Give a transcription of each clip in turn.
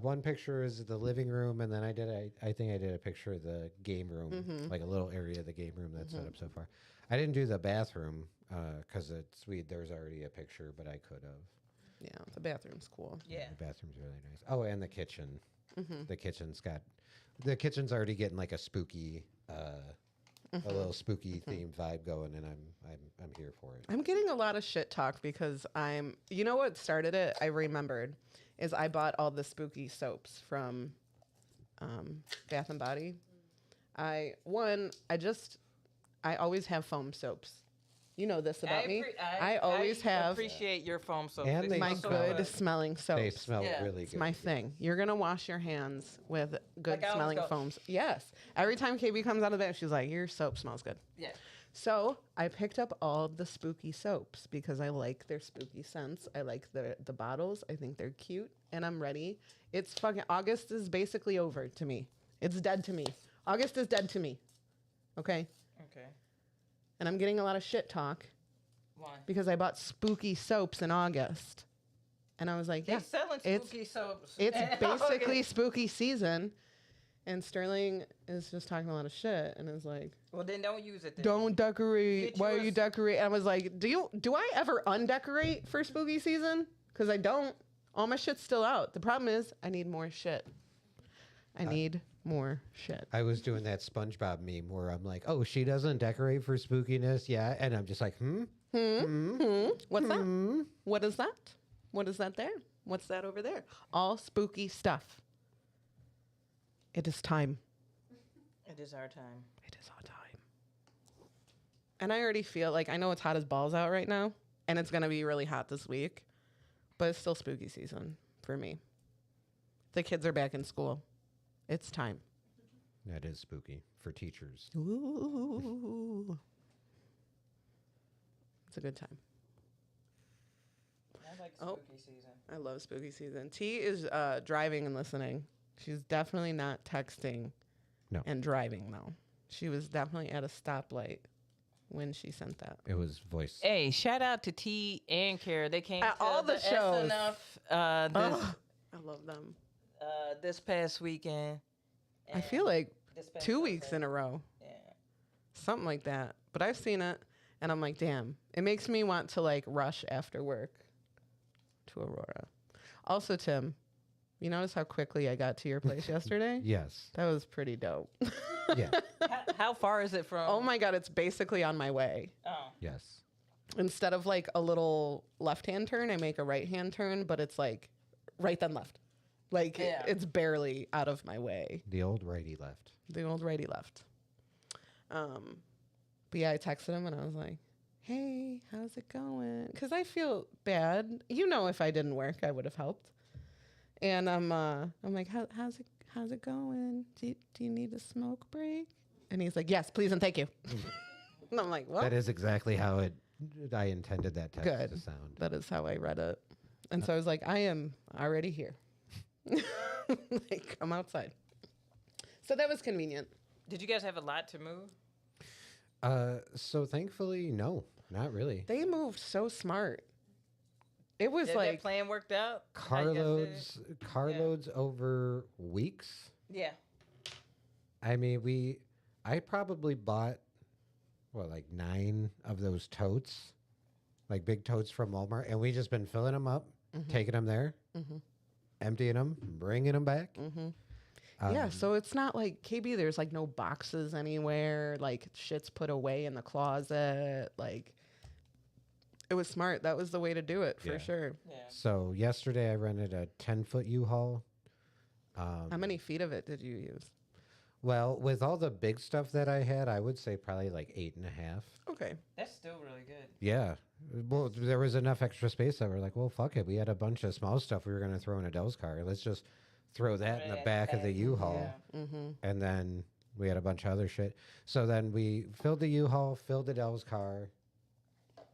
One picture is the living room, and then I think I did a picture of the game room, like a little area of the game room that's set up so far. I didn't do the bathroom because there's already a picture, but I could have. Yeah, the bathroom's cool. Yeah. The bathroom's really nice. Oh, and the kitchen. The kitchen's already getting like a spooky, a little spooky themed vibe going, and I'm here for it. I'm getting a lot of shit talk because you know what started it? I remembered is I bought all the spooky soaps from Bath and Body. I always have foam soaps. You know this about me. I always have appreciate your foam soap. And they my smell good smelling soaps. They smell Yeah. really It's good. my thing. You're gonna wash your hands with good Like I always smelling go- foams. Yes. Every time KB comes out of bed, she's like, "Your soap smells good." Yeah. So I picked up all of the spooky soaps because I like their spooky scents. I like the bottles. I think they're cute, and I'm ready. It's fucking August is basically over to me. It's dead to me. August is dead to me. Okay, Okay. and I'm getting a lot of shit talk Why? because I bought spooky soaps in August, and I was like, They're "Yeah, selling it's spooky soaps. it's basically Okay. spooky season." And Sterling is just talking a lot of shit, and is like, Well, then don't use it. Then. "Don't decorate. Get Why are yours- you decorate?" And I was like, do I ever undecorate for spooky season? Because I don't. All my shit's still out. The problem is I need more shit. I need more shit. I was doing that SpongeBob meme where I'm like, "Oh, she doesn't decorate for spookiness, yeah," and I'm just like, What's that? What is that? What is that there? What's that over there? All spooky stuff. It is time. It is our time. It is our time. And I already feel like I know it's hot as balls out right now, and it's gonna be really hot this week, but it's still spooky season for me. The kids are back in school. It's time. That is spooky for teachers. Ooh. It's a good time. I like Oh. spooky season. I love spooky season. T is driving and listening. She's definitely not texting No. and driving, though. She was definitely at a stoplight when she sent that. It was voice. Hey, shout out to T and Kara. They came At to all the shows. SNF, I love them. this past weekend. I feel like This past 2 weeks Sunday. in a row. Yeah. Something like that. But I've seen it, and I'm like, damn. It makes me want to, like, rush after work to Aurora. Also, Tim, you notice how quickly I got to your place yesterday? Yes. That was pretty dope. Yeah. How far is it from? Oh, my God. It's basically on my way. Oh. Yes. Instead of, like, a little left-hand turn, I make a right-hand turn, but it's, like, right then left. Like, Yeah. it's barely out of my way. The old righty left. The old righty left. But yeah, I texted him and I was like, "Hey, how's it going?" Because I feel bad. You know, if I didn't work, I would have helped. And I'm like, how's it going? Do you need a smoke break? And he's like, "Yes, please and thank you." And I'm like, "What?" That is exactly how I intended that text Good. to sound. That is how I read it. And so I was like, "I am already here." Like, come outside. So that was convenient. Did you guys have a lot to move? So thankfully, no, not really. They moved so smart. It was Did like that plan worked out? Carloads over weeks. Yeah. I mean, I probably bought, like 9 of those totes, like big totes from Walmart, and we just been filling them up, taking them there, emptying them, bringing them back. yeah, so it's not like KB, there's like no boxes anywhere, like shit's put away in the closet. Like, it was smart. That was the way to do it for Yeah. sure. Yeah. So yesterday I rented a 10-foot U-Haul. How many feet of it did you use? Well, with all the big stuff that I had, I would say probably like 8.5. Okay. That's still really good. Yeah. Well, there was enough extra space that we're like, well, fuck it. We had a bunch of small stuff we were going to throw in Adele's car. Let's just throw that in the back of the U-Haul. And then we had a bunch of other shit. So then we filled the U-Haul, filled Adele's car,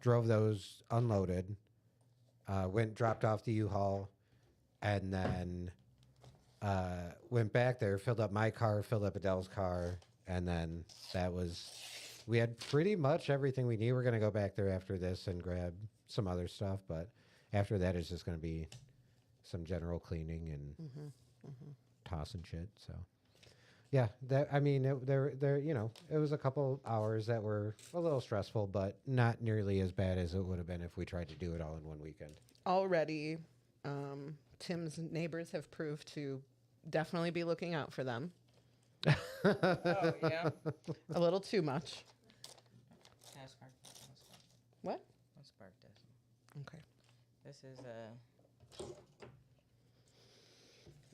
drove those, unloaded, dropped off the U-Haul, and then went back there, filled up my car, filled up Adele's car, and then we had pretty much everything we need. We're going to go back there after this and grab some other stuff, but after that it's just going to be some general cleaning and tossing shit. So, yeah, it was a couple hours that were a little stressful, but not nearly as bad as it would have been if we tried to do it all in one weekend. Already, Tim's neighbors have proved to definitely be looking out for them. Oh yeah. A little too much. What? Let's spark this. Okay. This is a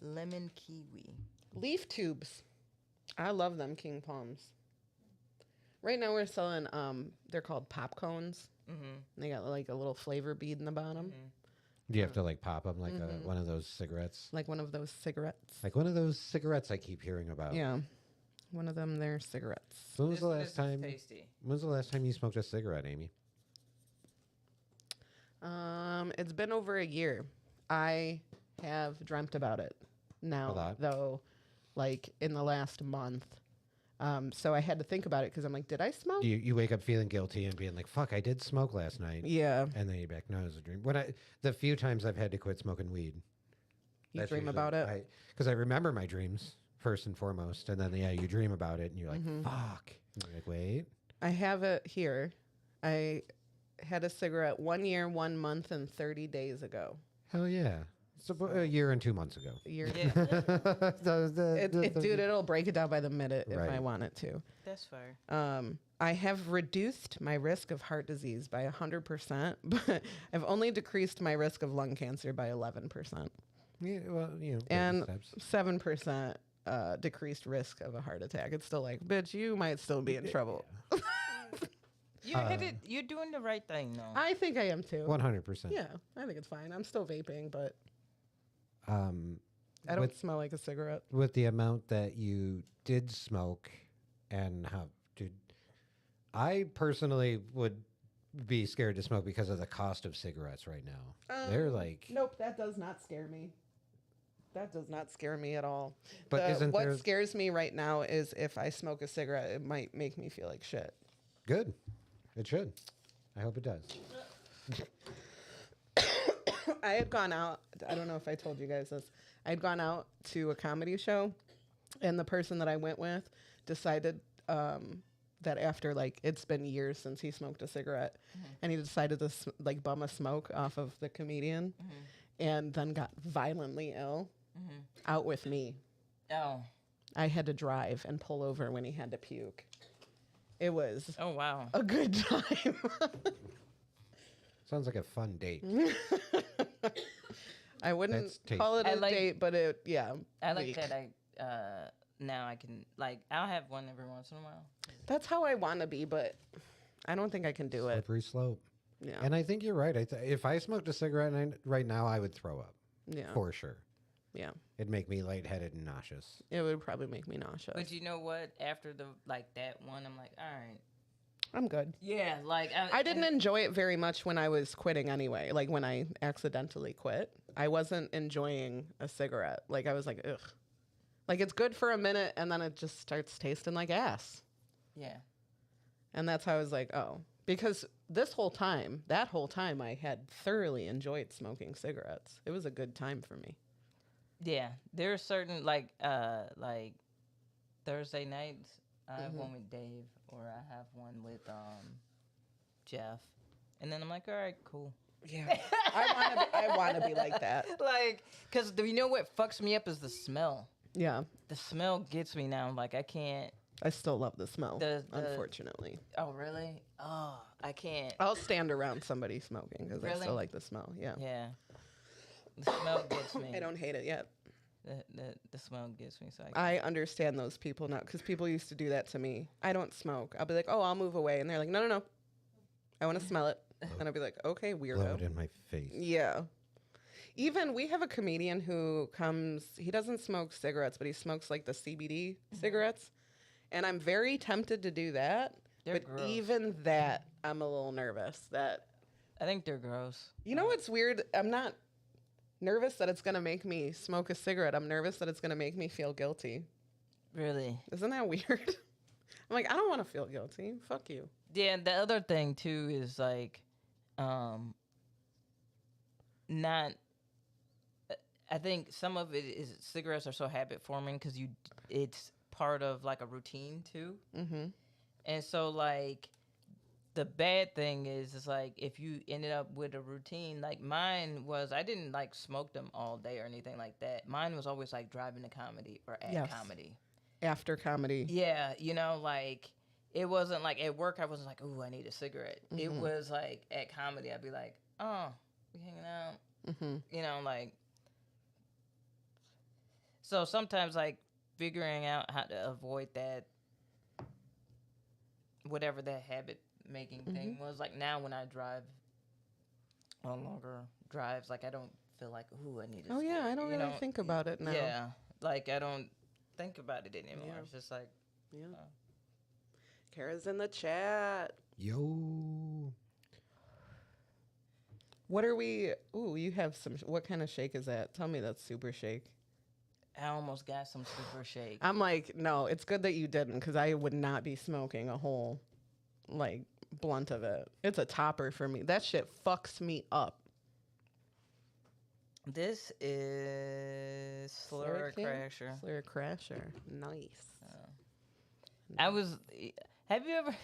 lemon kiwi. Leaf tubes. I love them king palms. Right now we're selling, they're called pop cones. Mm-hmm. They got like a little flavor bead in the bottom. Mm-hmm. Do you have to like pop them like one of those cigarettes? Like one of those cigarettes. Like one of those cigarettes I keep hearing about. Yeah. One of them, they're cigarettes. When was the last time? Tasty. When was the last time you smoked a cigarette, Aimee? It's been over a year. I have dreamt about it now, though, like in the last month. So I had to think about it because I'm like, did I smoke? You wake up feeling guilty and being like, fuck, I did smoke last night. Yeah. And then you're back, no, it was a dream. The few times I've had to quit smoking weed. You dream about it? Because I remember my dreams, first and foremost. And then, you dream about it and you're like, fuck. And you're like, wait. I have it here. I had a cigarette 1 year, 1 month, and 30 days ago. Hell yeah. So a year and 2 months ago. A year. Yeah. Dude, it'll break it down by the minute if I Right. want it to. That's fair. I have reduced my risk of heart disease by 100%, but I've only decreased my risk of lung cancer by 11%. Yeah, well, baby And steps. 7% decreased risk of a heart attack. It's still like, bitch, you might still be in trouble. You hit it. You're doing the right thing, though. I think I am too. 100%. Yeah, I think it's fine. I'm still vaping, but Um, I don't with, smell like a cigarette. with the amount that you did smoke and how, dude, I personally would be scared to smoke because of the cost of cigarettes right now. They're like, Nope, that does not scare me. That does not scare me at all. But isn't what there- scares me right now is if I smoke a cigarette, it might make me feel like shit. good. It should. I hope it does. I had gone out. I don't know if I told you guys this. I had gone out to a comedy show, and the person that I went with decided that after it's been years since he smoked a cigarette, and he decided to bum a smoke off of the comedian, and then got violently ill out with me. Oh. I had to drive and pull over when he had to puke. It was Oh wow. a good time. Sounds like a fun date. I wouldn't That's tasty. call it I a like- date, but I like weak. that. Now I can I'll have one every once in a while. That's how I want to be, but I don't think I can do it. Slippery slope. Yeah. And I think you're right. If I smoked a cigarette right now, I would throw up Yeah. for sure. Yeah. It'd make me lightheaded and nauseous. It would probably make me nauseous. But you know what? After that one, I'm like, all right. I'm good. Yeah, I didn't enjoy it very much when I was quitting anyway. Like when I accidentally quit, I wasn't enjoying a cigarette. I was like, ugh. It's good for a minute and then it just starts tasting like ass. Yeah. And that's how I was like, oh. Because that whole time, I had thoroughly enjoyed smoking cigarettes. It was a good time for me. Yeah, there are certain Thursday nights. I have one with Dave, or I have one with Jeff, and then I'm like, all right, cool. Yeah. I want to be like that. Cause you know what fucks me up is the smell. Yeah. The smell gets me now. I can't. I still love the smell, The- unfortunately. Oh really? Oh, I can't. I'll stand around somebody smoking because I Really? still like the smell. Yeah. Yeah, the smell gets me. I don't hate it yet. The smell gets me. So I I understand those people now because people used to do that to me. I don't smoke. I'll be like, oh, I'll move away. And they're like, no. I want to smell it. And I'll be like, okay, Blow weirdo. it in my face. Yeah. Even we have a comedian who comes, he doesn't smoke cigarettes, but he smokes the CBD cigarettes. And I'm very tempted to do that. They're but gross. even that, I'm a little nervous that, I think they're gross. you know what's weird? I'm not nervous that it's going to make me smoke a cigarette. I'm nervous that it's going to make me feel guilty. Really? Isn't that weird? I'm like, I don't want to feel guilty. Fuck you. Yeah, and the other thing too is not. I think some of it is cigarettes are so habit forming because it's part of like a routine too. Mm-hmm. And so like the bad thing is like if you ended up with a routine, like mine was, I didn't like smoke them all day or anything like that. Mine was always like driving to comedy or at comedy. After comedy. Yeah, like it wasn't like at work I wasn't like, ooh, I need a cigarette. Mm-hmm. It was like at comedy I'd be like, oh, we hanging out. Mm-hmm. Like, so sometimes like figuring out how to avoid that, whatever that habit making thing was, like now when I drive on longer drives, like I don't feel like, ooh, I need a cigarette. I don't really think about it now. Yeah, like I don't think about it anymore. It's just like, Kara's in the chat. Yo. What are we? Ooh, you have some. What kind of shake is that? Tell me that's super shake. I almost got some super shake. I'm like, no, it's good that you didn't, because I would not be smoking a whole, like, blunt of it. It's a topper for me. That shit fucks me up. This is Slur Crasher. Slur Crasher. Nice. Have you ever...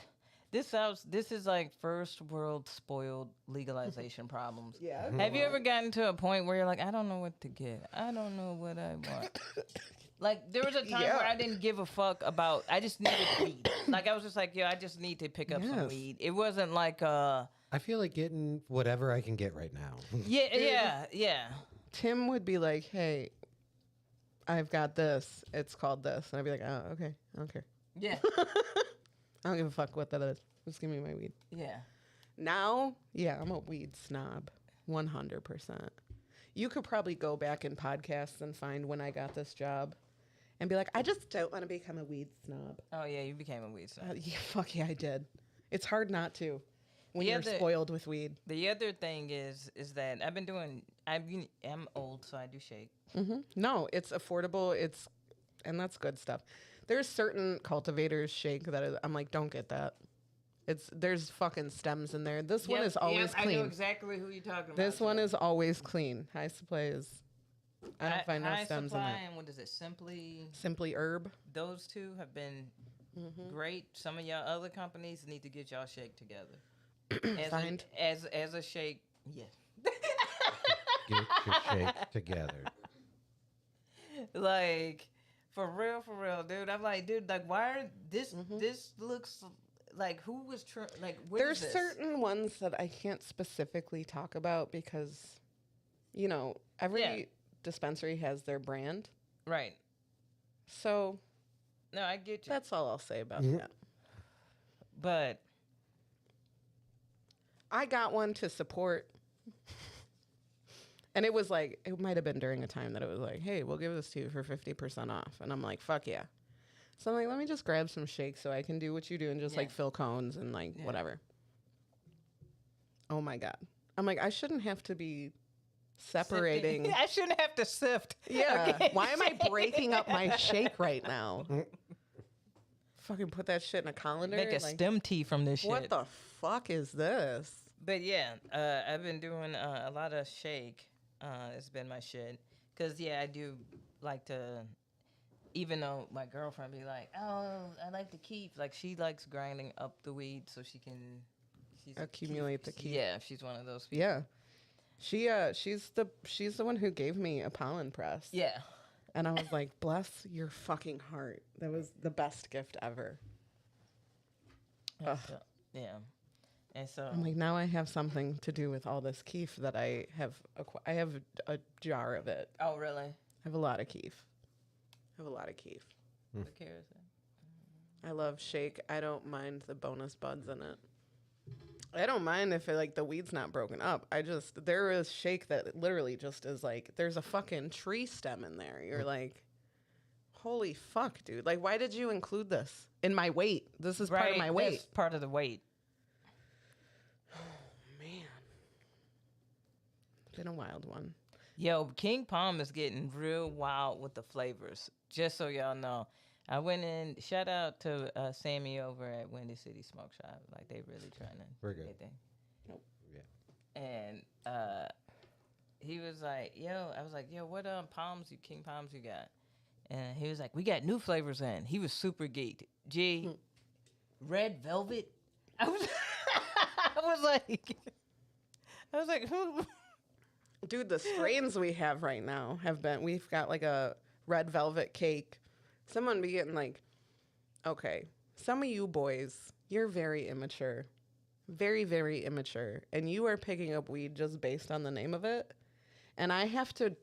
This is like first world spoiled legalization problems. Yeah. Have you ever gotten to a point where you're like, I don't know what to get. I don't know what I want. Like there was a time where I didn't give a fuck about. I just needed weed. Like I was just like, I just need to pick up some weed. It wasn't like I feel like getting whatever I can get right now. Yeah. Tim would be like, hey, I've got this. It's called this. And I'd be like, oh, okay. I don't care. Yeah. I don't give a fuck what that is. Just give me my weed. Yeah. Now, I'm a weed snob. 100%. You could probably go back in podcasts and find when I got this job and be like, I just don't want to become a weed snob. Oh, yeah, you became a weed snob. Fuck yeah, I did. It's hard not to when you're spoiled with weed. The other thing is that I'm old, so I do shake. Mm-hmm. No, it's affordable. And that's good stuff. There's certain cultivators shake that I'm like, don't get that. There's fucking stems in there. This one is always clean. I know exactly who you're talking about. This one is always clean. High Supply is. I don't find no stems in there. And what is it? Simply Herb. Those two have been great. Some of y'all other companies need to get y'all shake together. As a shake, yeah. Get your shake together. Like. For real, dude. I'm like, dude, like, why are this looks like, who was, like, there's certain ones that I can't specifically talk about because, every dispensary has their brand. Right. So. No, I get you. That's all I'll say about that. But. I got one to support. And it was like, it might have been during a time that it was like, hey, we'll give this to you for 50% off. And I'm like, fuck yeah. So I'm like, let me just grab some shakes so I can do what you do and just like fill cones and like whatever. Oh my God. I'm like, I shouldn't have to be separating. I shouldn't have to sift. Yeah. Okay. Why am I breaking up my shake right now? Fucking put that shit in a colander. Make a stem tea from this shit. What the fuck is this? But yeah, I've been doing a lot of shake. It's been my shit. Because, I do like to, even though my girlfriend be like, oh, I like to keep. Like, she likes grinding up the weed so she can... accumulate the keep. Yeah, she's one of those people. Yeah. She's the one who gave me a pollen press. Yeah. And I was like, bless your fucking heart. That was the best gift ever. So, yeah. And so I'm like, now I have something to do with all this keef that I have. I have a jar of it. Oh, really? I have a lot of keef. Who cares? I love shake. I don't mind the bonus buds in it. I don't mind if the weed's not broken up. There is shake that literally just is like, there's a fucking tree stem in there. You're like, holy fuck, dude. Like, why did you include this in my weight? This is part of my weight. That's part of the weight. Been a wild one. Yo, King Palm is getting real wild with the flavors. Just so y'all know, I went in. Shout out to Sammy over at Windy City Smoke Shop. Like they really trying to. We're good. Nope. Yeah. And he was like, yo, I was like, yo, what King Palms you got? And he was like, we got new flavors in. He was super geeked. Red velvet. I was I was like, who? Dude, the strains we have right now we've got like a red velvet cake. Someone be getting like, okay, some of you boys, you're very immature. Very, very immature. And you are picking up weed just based on the name of it. And I have to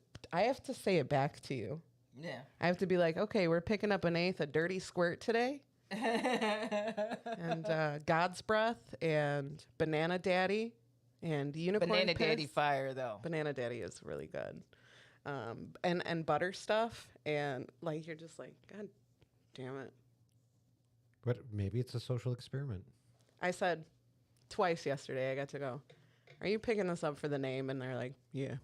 say it back to you. Yeah. I have to be like, okay, we're picking up an eighth of Dirty Squirt today. And God's Breath and Banana Daddy and Unicorn Banana Piss. Daddy fire, though. Banana Daddy is really good. And butter stuff. And like, you're just like, God damn it. But maybe it's a social experiment. I said twice yesterday, I got to go, are you picking this up for the name? And they're like, yeah.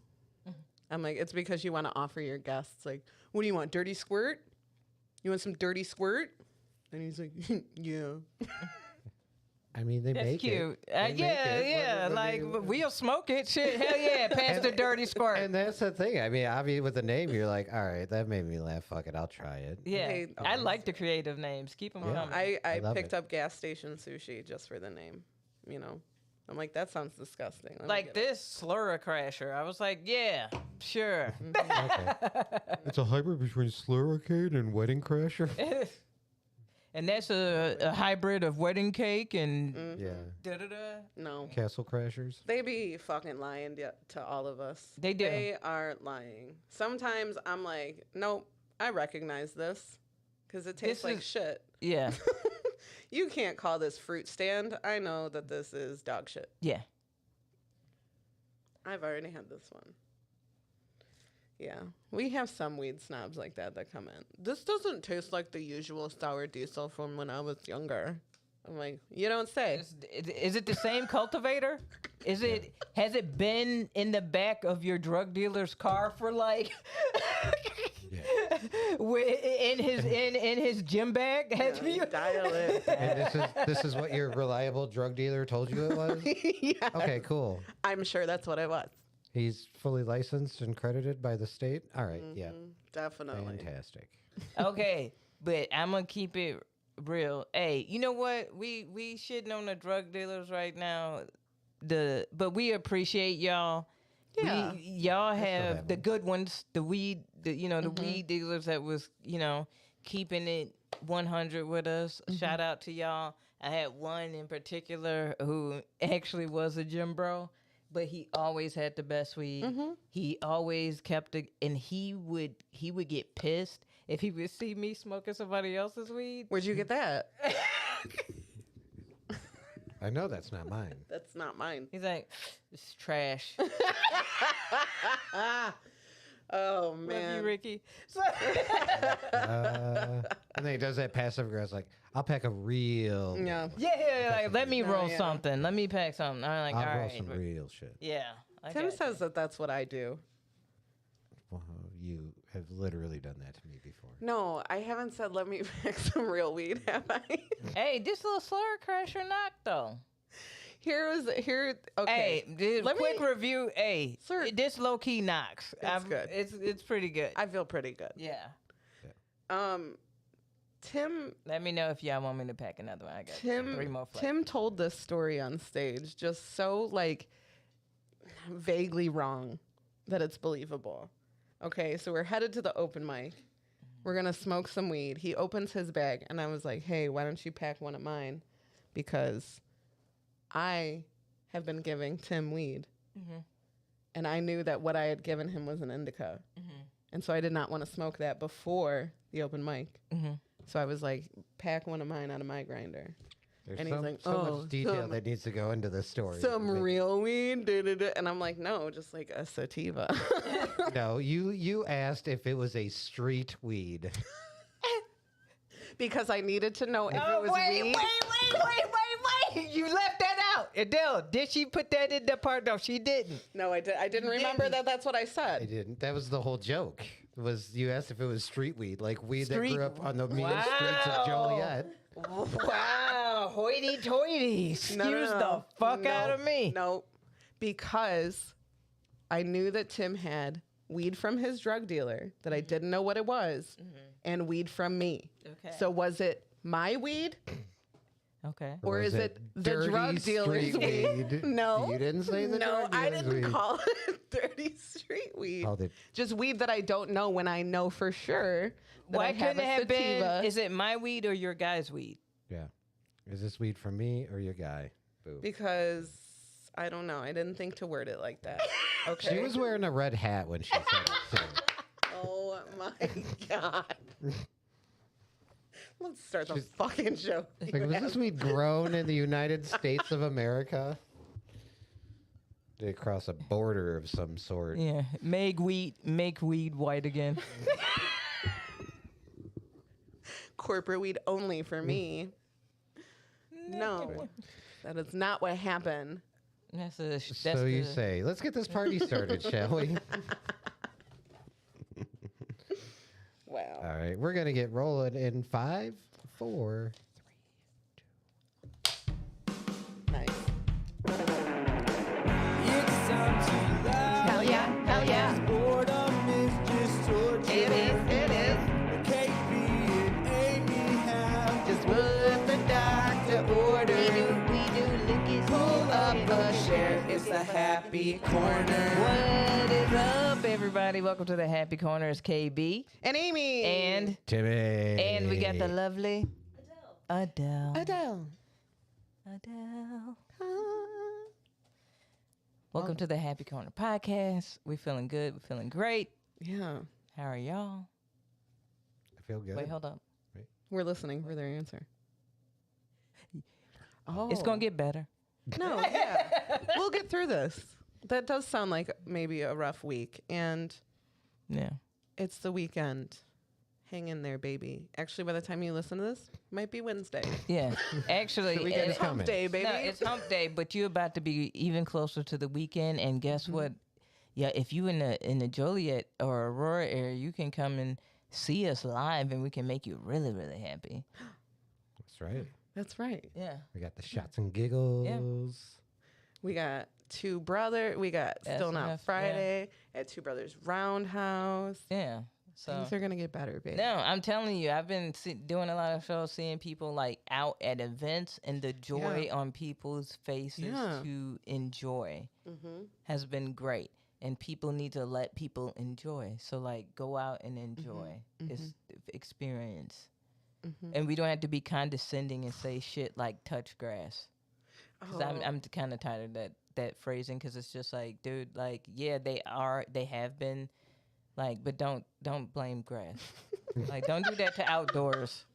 I'm like, it's because you want to offer your guests, like, what do you want, Dirty Squirt? You want some Dirty Squirt? And he's like, yeah. I mean, they That's make cute. it. They make it. Like, we'll smoke it. Shit, hell yeah, pass the Dirty Squirt. And that's the thing. I mean, with the name, you're like, all right, that made me laugh. Fuck it, I'll try it. Yeah, Hey, I like the creative names. Keep them coming. I love picked it. up gas station sushi just for the name, you know. I'm like, that sounds disgusting. Let me Like get it. this Slurra Crasher. I was like, yeah, sure. Okay. It's a hybrid between Slurricane and Wedding Crasher. And that's a hybrid of wedding cake and Yeah. da-da-da. No. Castle Crashers. They be fucking lying to all of us. They do. They are lying. Sometimes I'm like, nope, I recognize this because it tastes This like is- shit. Yeah, You can't call this fruit stand. I know that this is dog shit. yeah. I've already had this one. Yeah, we have some weed snobs like that come in. This doesn't taste like the usual sour diesel from when I was younger. I'm like, you don't say. Is it the same cultivator? Has it been in the back of your drug dealer's car for like in his gym bag? Have you? Dial it. And this is what your reliable drug dealer told you it was? Yeah. Okay, cool. I'm sure that's what it was. He's fully licensed and credited by the state? All right, yeah. Definitely. Fantastic. Okay, but I'm gonna keep it real. Hey, you know what? We shitting on the drug dealers right now. But we appreciate y'all. Yeah. Y'all have have the them. good ones, the weed dealers that was, keeping it 100 with us. Shout out to y'all. I had one in particular who actually was a gym bro, but he always had the best weed. He always kept it, and he would get pissed if he would see me smoking somebody else's weed. Where'd you get that? I know that's not mine. That's not mine. He's like, "It's trash." Oh Love man. you, Ricky. And then he does that passive aggressive, like, I'll pack a real. Yeah. Yeah, like, let me roll yeah. something. Let me pack something. I'm like, I'll all roll right. some real shit. Yeah. I Tim got you. says that that's what I do. Well, you have literally done that to me before. No, I haven't said let me pick some real weed, have I? Hey, this little slur crasher knocked though. Okay. Hey, dude, Let quick me- review. Hey, Sir. this low key knocks. good. It's pretty good. I feel pretty good. Yeah. Tim Let me know if y'all want me to pack another one. I got 3 more flavors. Tim told this story on stage just so like vaguely wrong that it's believable. Okay, so we're headed to the open mic. We're gonna smoke some weed. He opens his bag and I was like, hey, why don't you pack one of mine? Because I have been giving Tim weed. And I knew that what I had given him was an indica. And so I did not want to smoke that before the open mic. So I was like, pack one of mine out of my grinder. There's And he's like, so "Oh, much detail some- that needs to go into this story. Some Like, real weed. Da-da-da. And I'm like, no, just like a sativa. No, you asked if it was a street weed. Because I needed to know if Oh, it was wait, weed. wait. You left that out. Adele, did she put that in the part? No, she didn't. No, I didn't remember that that's what I I said. didn't. That was the whole joke. Was you asked if it was street weed, like weed that Street- grew up on the mean Wow. streets of Joliet. Wow, hoity-toity. Excuse the fuck out of me. No, because I knew that Tim had weed from his drug dealer that I didn't know what it was, and weed from me. Okay. So was it my weed? Okay. Or is it the dirty drug dealer's street weed? No. You didn't say the No, drug I dealer's didn't weed. call it dirty street weed. Called it. Just weed that I don't know when I know for sure that Why I have couldn't it a have sativa. been? Is it my weed or your guy's weed? Yeah. Is this weed from me or your guy? Boo. Because I don't know. I didn't think to word it like that. Okay. She was wearing a red hat when she said it, too. Oh my God. Let's start the fucking show. Like, was this weed grown in the United States of America? Did it cross a border of some sort? Yeah. Make weed white again. Corporate weed only for me. No, that is not what happened. So you say. Let's get this party started, shall we? Wow. All right, we're going to get rolling in 5, 4, 3, 2. Nice. Hell yeah. Hell yeah. It is. Just what the doctor ordered. We do lick Pull up a share. It's the happy corner. What is up, everybody? Welcome to the Happy Corner. It's KB And Aimee. and Timmy. we got the lovely Adele. Adele. Welcome to the Happy Corner podcast. We're feeling good. We're feeling great. Yeah. How are y'all? I feel good. Wait, hold up. We're listening for their answer. Oh. It's gonna get better. No, yeah. We'll get through this. That does sound like maybe a rough week. And Yeah. it's the weekend. Hang in there, baby. Actually, by the time you listen to this, might be Wednesday. Yeah. Actually, The weekend It's is hump coming. day, baby. no, it's hump day, but you're about to be even closer to the weekend. And guess what? Yeah, if you in the Joliet or Aurora area, you can come and see us live, and we can make you really, really happy. That's right. That's right. Yeah. We got the shots and giggles. We got Two Brothers. We got That's Still Not enough, Friday at Two Brothers Roundhouse. Yeah. So Things are going to get better, baby. no, I'm telling you, I've been doing a lot of shows, seeing people like out at events, and the joy on people's faces to enjoy has been great. And people need to let people enjoy. So like, go out and enjoy this experience. And we don't have to be condescending and say shit like touch grass. Cause I'm kind of tired of that phrasing, because it's just like, dude, like, yeah, they have been, like, but don't blame grass. Like, don't do that to outdoors.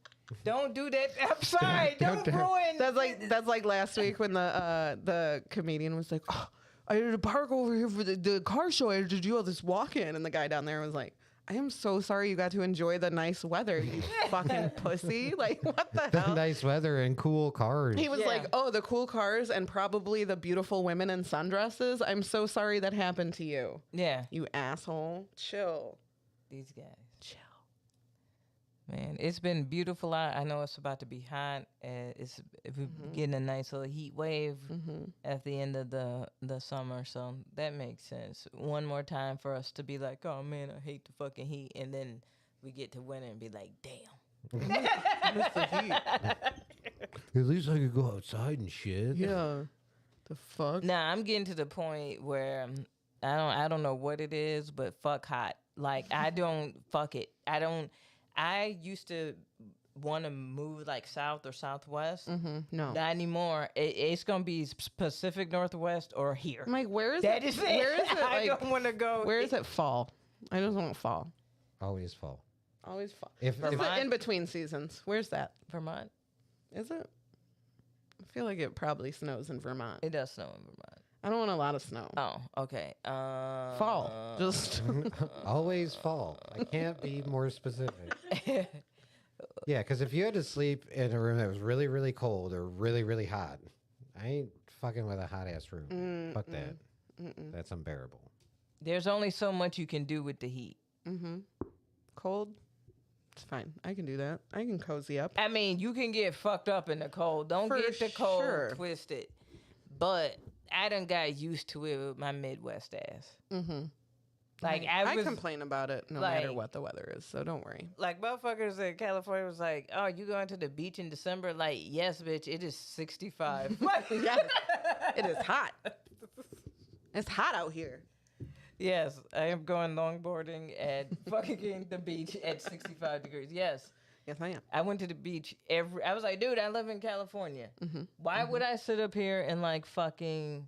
Don't do that. I'm sorry. Don't ruin. That's like last week when the comedian was like, oh, I had to park over here for the car show. I had to do all this walk-in. And the guy down there was like, I am so sorry you got to enjoy the nice weather, you fucking pussy. Like, what the The hell? nice weather and cool cars. He was like, oh, the cool cars and probably the beautiful women in sundresses. I'm so sorry that happened to you. Yeah. You asshole. Chill. These guys. Chill. Man, it's been beautiful out. I know it's about to be hot. We're getting a nice little heat wave at the end of the summer, so that makes sense. One more time for us to be like, oh man, I hate the fucking heat, and then we get to winter and be like, damn. Miss the heat. At least I could go outside and shit. Yeah. The fuck? Nah, I'm getting to the point where I don't know what it is, but fuck hot. Like, I don't fuck it. I used to want to move like south or southwest. No. Not anymore. It's gonna be Pacific Northwest or here. I'm like, where is That it? is it. Where is it? I Like, don't want to go. where is it fall? I just want fall. Always fall. Always fall. If What's Vermont? the in between seasons? Where's that? Vermont? Is it? I feel like it probably snows in Vermont. It does snow in Vermont. I don't want a lot of snow. Oh, okay. Fall. Just always fall. I can't be more specific. Yeah, because if you had to sleep in a room that was really, really cold or really, really hot, I ain't fucking with a hot ass room. Fuck that. That's unbearable. There's only so much you can do with the heat. cold. It's fine. I can do that. I can cozy up. I mean, you can get fucked up in the cold. Don't For get the cold sure. twisted. But I done got used to it with my Midwest ass. Mm-hmm. Like I complain about it no matter what the weather is, so don't worry. Like motherfuckers in California was like, "Oh, you going to the beach in December?" Like, yes, bitch, it is 65. Yes, it is hot. It's hot out here. Yes, I am going longboarding at fucking the beach at 65 degrees. Yes. Yes, I am. I went to the beach I was like, dude, I live in California. Mm-hmm. Why would I sit up here and like fucking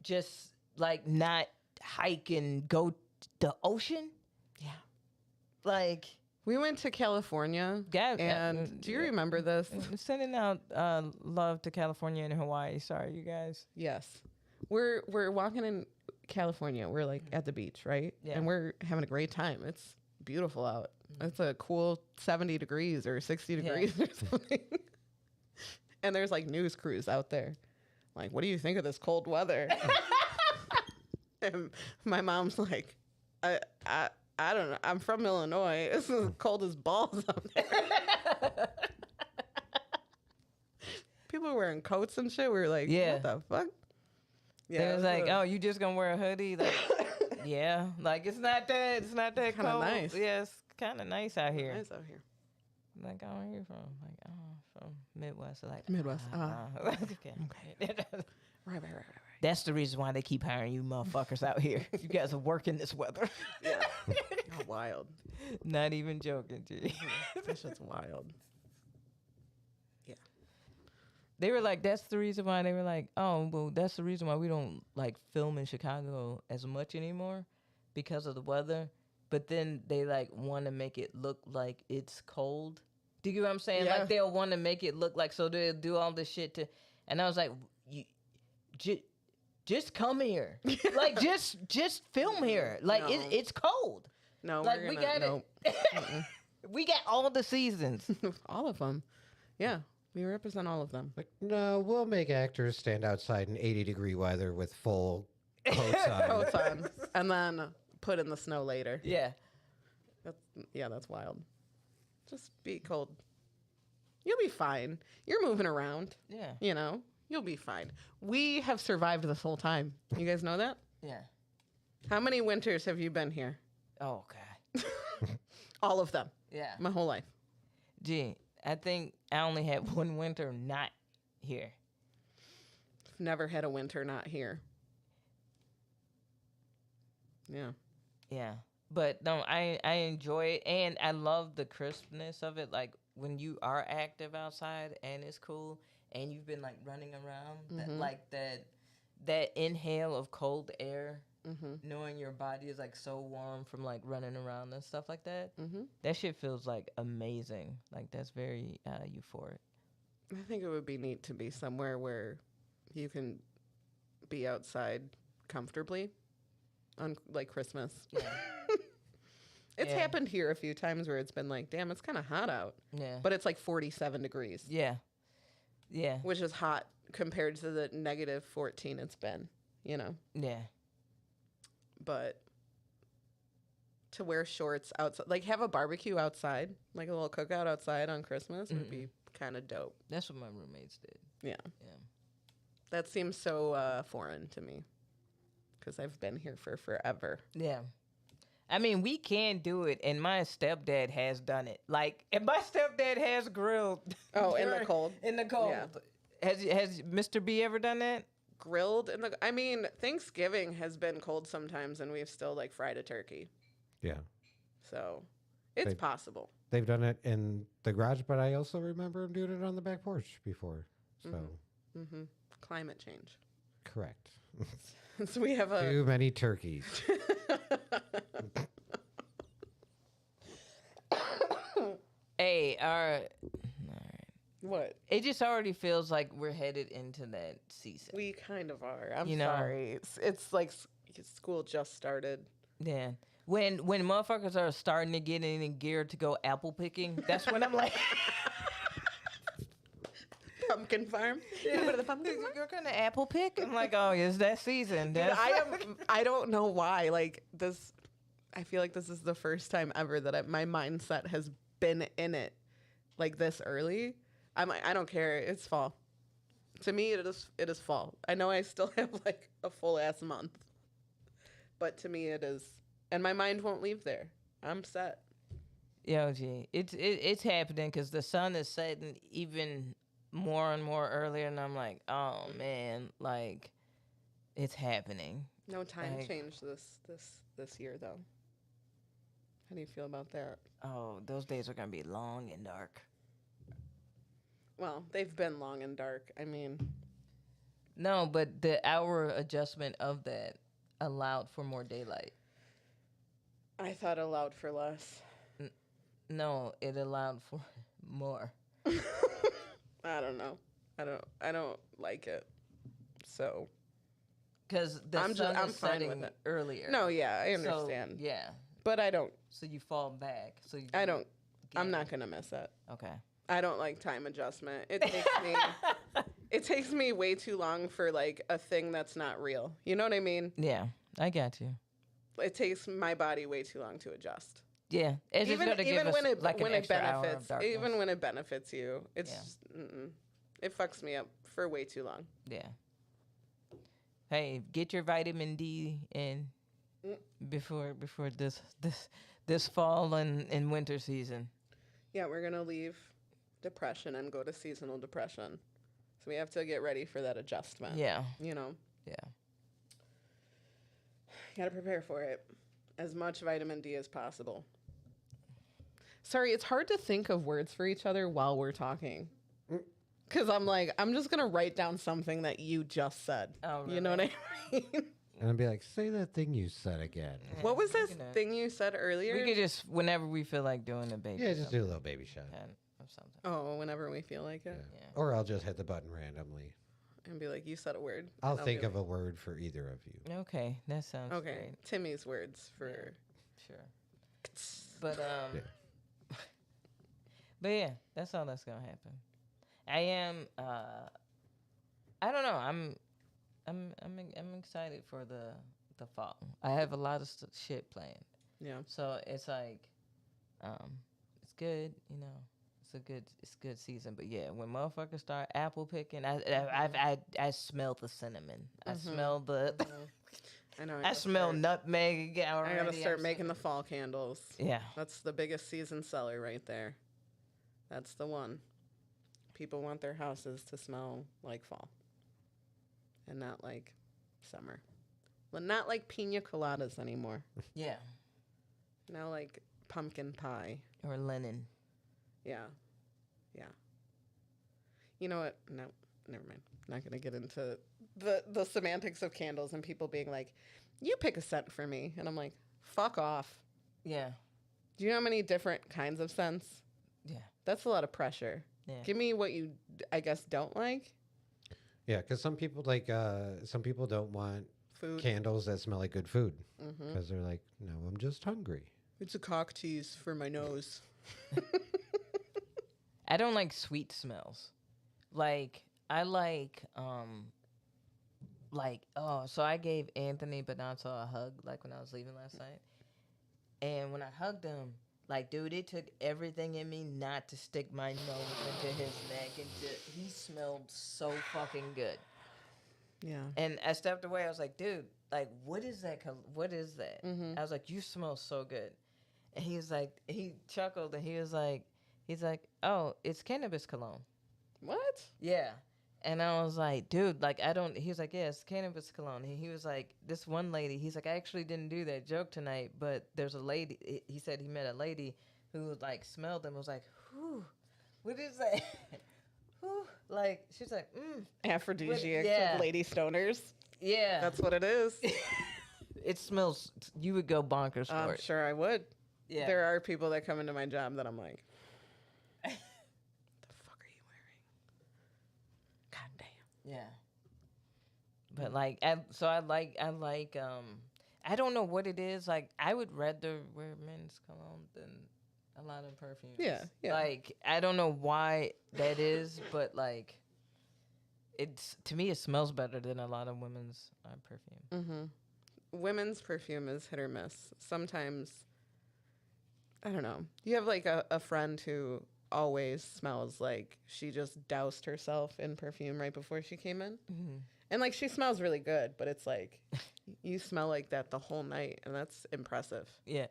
just like not hike and go to the ocean? Yeah. Like, we went to California, and do you remember this? Sending out love to California and Hawaii. Sorry, you guys. Yes. We're walking in California. We're like at the beach, right? Yeah. And we're having a great time. It's beautiful out. It's a cool 70 degrees or 60 degrees or something. And there's like news crews out there. Like, what do you think of this cold weather? And my mom's like, I don't know. I'm from Illinois. It's as cold as balls out there. People were wearing coats and shit. We were like, what the fuck? Yeah, it was like, oh, you just gonna wear a hoodie? Like, yeah, like it's not that kind of cold. nice. Yeah, it's kind of nice out here. Nice out here. Like, oh, where you from? Like, oh, from Midwest. Like, Midwest. Okay. Right. That's the reason why they keep hiring you motherfuckers out here. You guys are working this weather. Yeah. Oh, wild. Not even joking, G. That shit's wild. Yeah. They were like, that's the reason why. They were like, oh, well, that's the reason why we don't like film in Chicago as much anymore because of the weather. But then they like want to make it look like it's cold. Do you get what I'm saying? Yeah. Like they'll want to make it look like, so they'll do all this shit to, and I was like, just come here. Like just film here. Like No. it's cold. No, Like we're we gonna, got it. We got all the seasons. all of them. Yeah, we represent all of them. Like, no, we'll make actors stand outside in 80-degree weather with full coats on. Coats on, and then put in the snow later. Yeah. That's wild. Just be cold. You'll be fine. You're moving around. Yeah. You know, you'll be fine. We have survived this whole time. You guys know that? Yeah. How many winters have you been here? Oh God. All of them. Yeah. My whole life. Gee, I think I only had one winter not here. Never had a winter not here. Yeah. Yeah. But no, I enjoy it, and I love the crispness of it. Like when you are active outside and it's cool, and you've been like running around, that inhale of cold air, knowing your body is like so warm from like running around and stuff like that. That shit feels like amazing. Like that's very euphoric. I think it would be neat to be somewhere where you can be outside comfortably on like Christmas. Yeah. It's happened here a few times where it's been like, damn, it's kind of hot out. Yeah. But it's like 47 degrees. Yeah. Yeah. Which is hot compared to the negative 14 it's been, you know? Yeah. But to wear shorts outside, like have a barbecue outside, like a little cookout outside on Christmas would be kind of dope. That's what my roommates did. Yeah. Yeah. That seems so foreign to me because I've been here for forever. Yeah. I mean, we can do it, and my stepdad has done it. Like, and my stepdad has grilled. Oh, in the cold? In the cold. Yeah. Has Mr. B ever done that? Grilled in the, I mean, Thanksgiving has been cold sometimes, and we've still like fried a turkey. Yeah. So it's possible. They've done it in the garage, but I also remember them doing it on the back porch before. So, Climate change. correct. So we have a Too many turkeys. Hey, all right. what? It just already feels like we're headed into that season. We kind of are. I'm You know. sorry. It's like school just started. Yeah. When motherfuckers are starting to get in gear to go apple picking, that's when I'm like, Pumpkin farm. You go to the pumpkin farm? you're gonna apple pick? I'm like, oh, it's that season. Dude, I don't know why. Like this, I feel like this is the first time ever that my mindset has been in it like this early. I'm like, I don't care. It's fall. To me, it is fall. I know I still have like a full ass month, but to me it is, and my mind won't leave there. I'm set. Yo, G, it's happening because the sun is setting even more and more earlier, and I'm like, oh man, like it's happening. No time Like, change this year though. How do you feel about that? oh, those days are gonna be long and dark. Well, they've been long and dark. I mean, No, but the hour adjustment of that allowed for more daylight. I thought allowed for less. No, it allowed for more. I don't know. I don't like it. So Because the I'm sun I'm is fine setting with it. earlier. No, yeah, I So, understand. yeah. But I don't. So you fall back. So you I don't. I'm gain. not gonna miss it. Okay. I don't like time adjustment. It takes me. It takes me way too long for like a thing that's not real. You know what I mean? Yeah, I got you. It takes my body way too long to adjust. Yeah, it's just gonna give us when it like when an it extra hour of benefits, darkness. even when it benefits you, it's Yeah. just, it fucks me up for way too long. Yeah. Hey, get your vitamin D in before this fall and winter season. Yeah, we're gonna leave depression and go to seasonal depression, so we have to get ready for that adjustment. Yeah. You know, Yeah. gotta prepare for it. As much vitamin D as possible. Sorry, it's hard to think of words for each other while we're talking. Because I'm like, I'm just going to write down something that you just said. Oh, really? You know what I mean? And I'd be like, say that thing you said again. What was this we can, thing you said earlier? We could just whenever we feel like doing a baby. Yeah, just do a little baby shot. or something. Oh, whenever we feel like it. Yeah. Or I'll just hit the button randomly. And be like, you said a word. I'll And think be of a word for either of you. Okay, that sounds like, okay, great. Timmy's words for... Sure. But Yeah. but yeah, that's all that's gonna happen. I am I don't know. I'm excited for the fall. I have a lot of shit planned. Yeah. So it's like it's good, you know. It's good season, but yeah, when motherfuckers start apple picking, I smell the cinnamon. I smell the I know. I smell nutmeg already. I gotta start making the fall candles. Yeah. That's the biggest season seller right there. That's the one. People want their houses to smell like fall. And not like summer. Well, not like pina coladas anymore. Yeah. Now like pumpkin pie. Or linen. Yeah. Yeah. You know what? No, never mind. Not going to get into the semantics of candles and people being like, you pick a scent for me. And I'm like, fuck off. Yeah. Do you know how many different kinds of scents? Yeah. That's a lot of pressure. Yeah. Give me what you, I guess, don't like. Yeah, because some people don't want Food. candles that smell like good food because they're like, no, I'm just hungry. It's a cock tease for my nose. I don't like sweet smells. Like I like so I gave Anthony Bonato a hug like when I was leaving last night. And when I hugged him, like dude, it took everything in me not to stick my nose into his neck and he smelled so fucking good. Yeah. And I stepped away. I was like, dude, like what is that? What is that? I was like, you smell so good. And he was like, he chuckled and he's like, oh, it's cannabis cologne. What? Yeah. And I was like, dude, like, he was like, yeah, it's cannabis cologne. And he was like, this one lady, he's like, I actually didn't do that joke tonight, but there's a lady, he said he met a lady who, like, smelled them, was like, whew, what is that? Whew. Like, she's like, Aphrodisiacs Yeah. of lady stoners. Yeah. That's what it is. It smells, you would go bonkers for I'm it. sure I would. Yeah. There are people that come into my job that I'm like, what the fuck are you wearing? God damn. Yeah. But like, I like, I don't know what it is. Like, I would rather wear men's cologne than a lot of perfumes. Yeah, yeah. Like, I don't know why that is, but like, to me, it smells better than a lot of women's perfume. Mm-hmm. Women's perfume is hit or miss. Sometimes, I don't know. You have like a friend who always smells like she just doused herself in perfume right before she came in. Mm-hmm. And like she smells really good, but it's like you smell like that the whole night, and that's impressive. Yeah.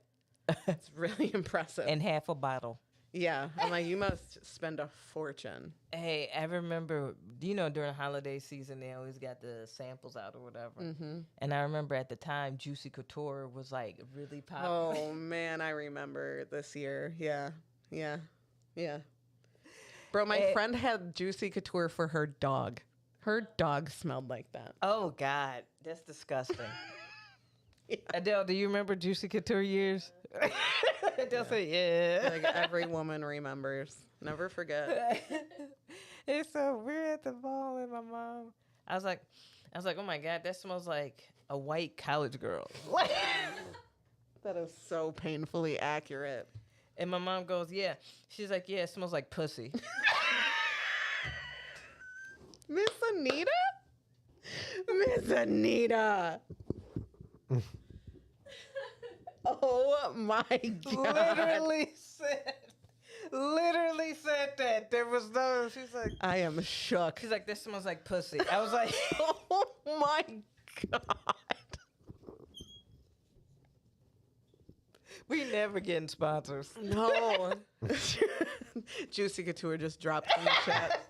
It's really impressive. And half a bottle. Yeah. I'm like, you must spend a fortune. Hey, I remember, during holiday season, they always got the samples out or whatever. Mm-hmm. And I remember at the time, Juicy Couture was like really popular. Oh, man, I remember this year. Yeah. Yeah. Yeah. Bro, my friend had Juicy Couture for her dog. Her dog smelled like that. Oh, God. That's disgusting. Yeah. Adele, do you remember Juicy Couture years? Adele said, yeah. Like every woman remembers. Never forget. It's so weird at the ball with my mom. I was like, oh my God, that smells like a white college girl. That is so painfully accurate. And my mom goes, yeah. She's like, yeah, it smells like pussy. Miss Anita? Miss Anita. Oh my God. Literally said that. There was no, she's like, I am shook. She's like, this smells like pussy. I was like, oh my God. We never getting sponsors. No. Juicy Couture just dropped in the chat.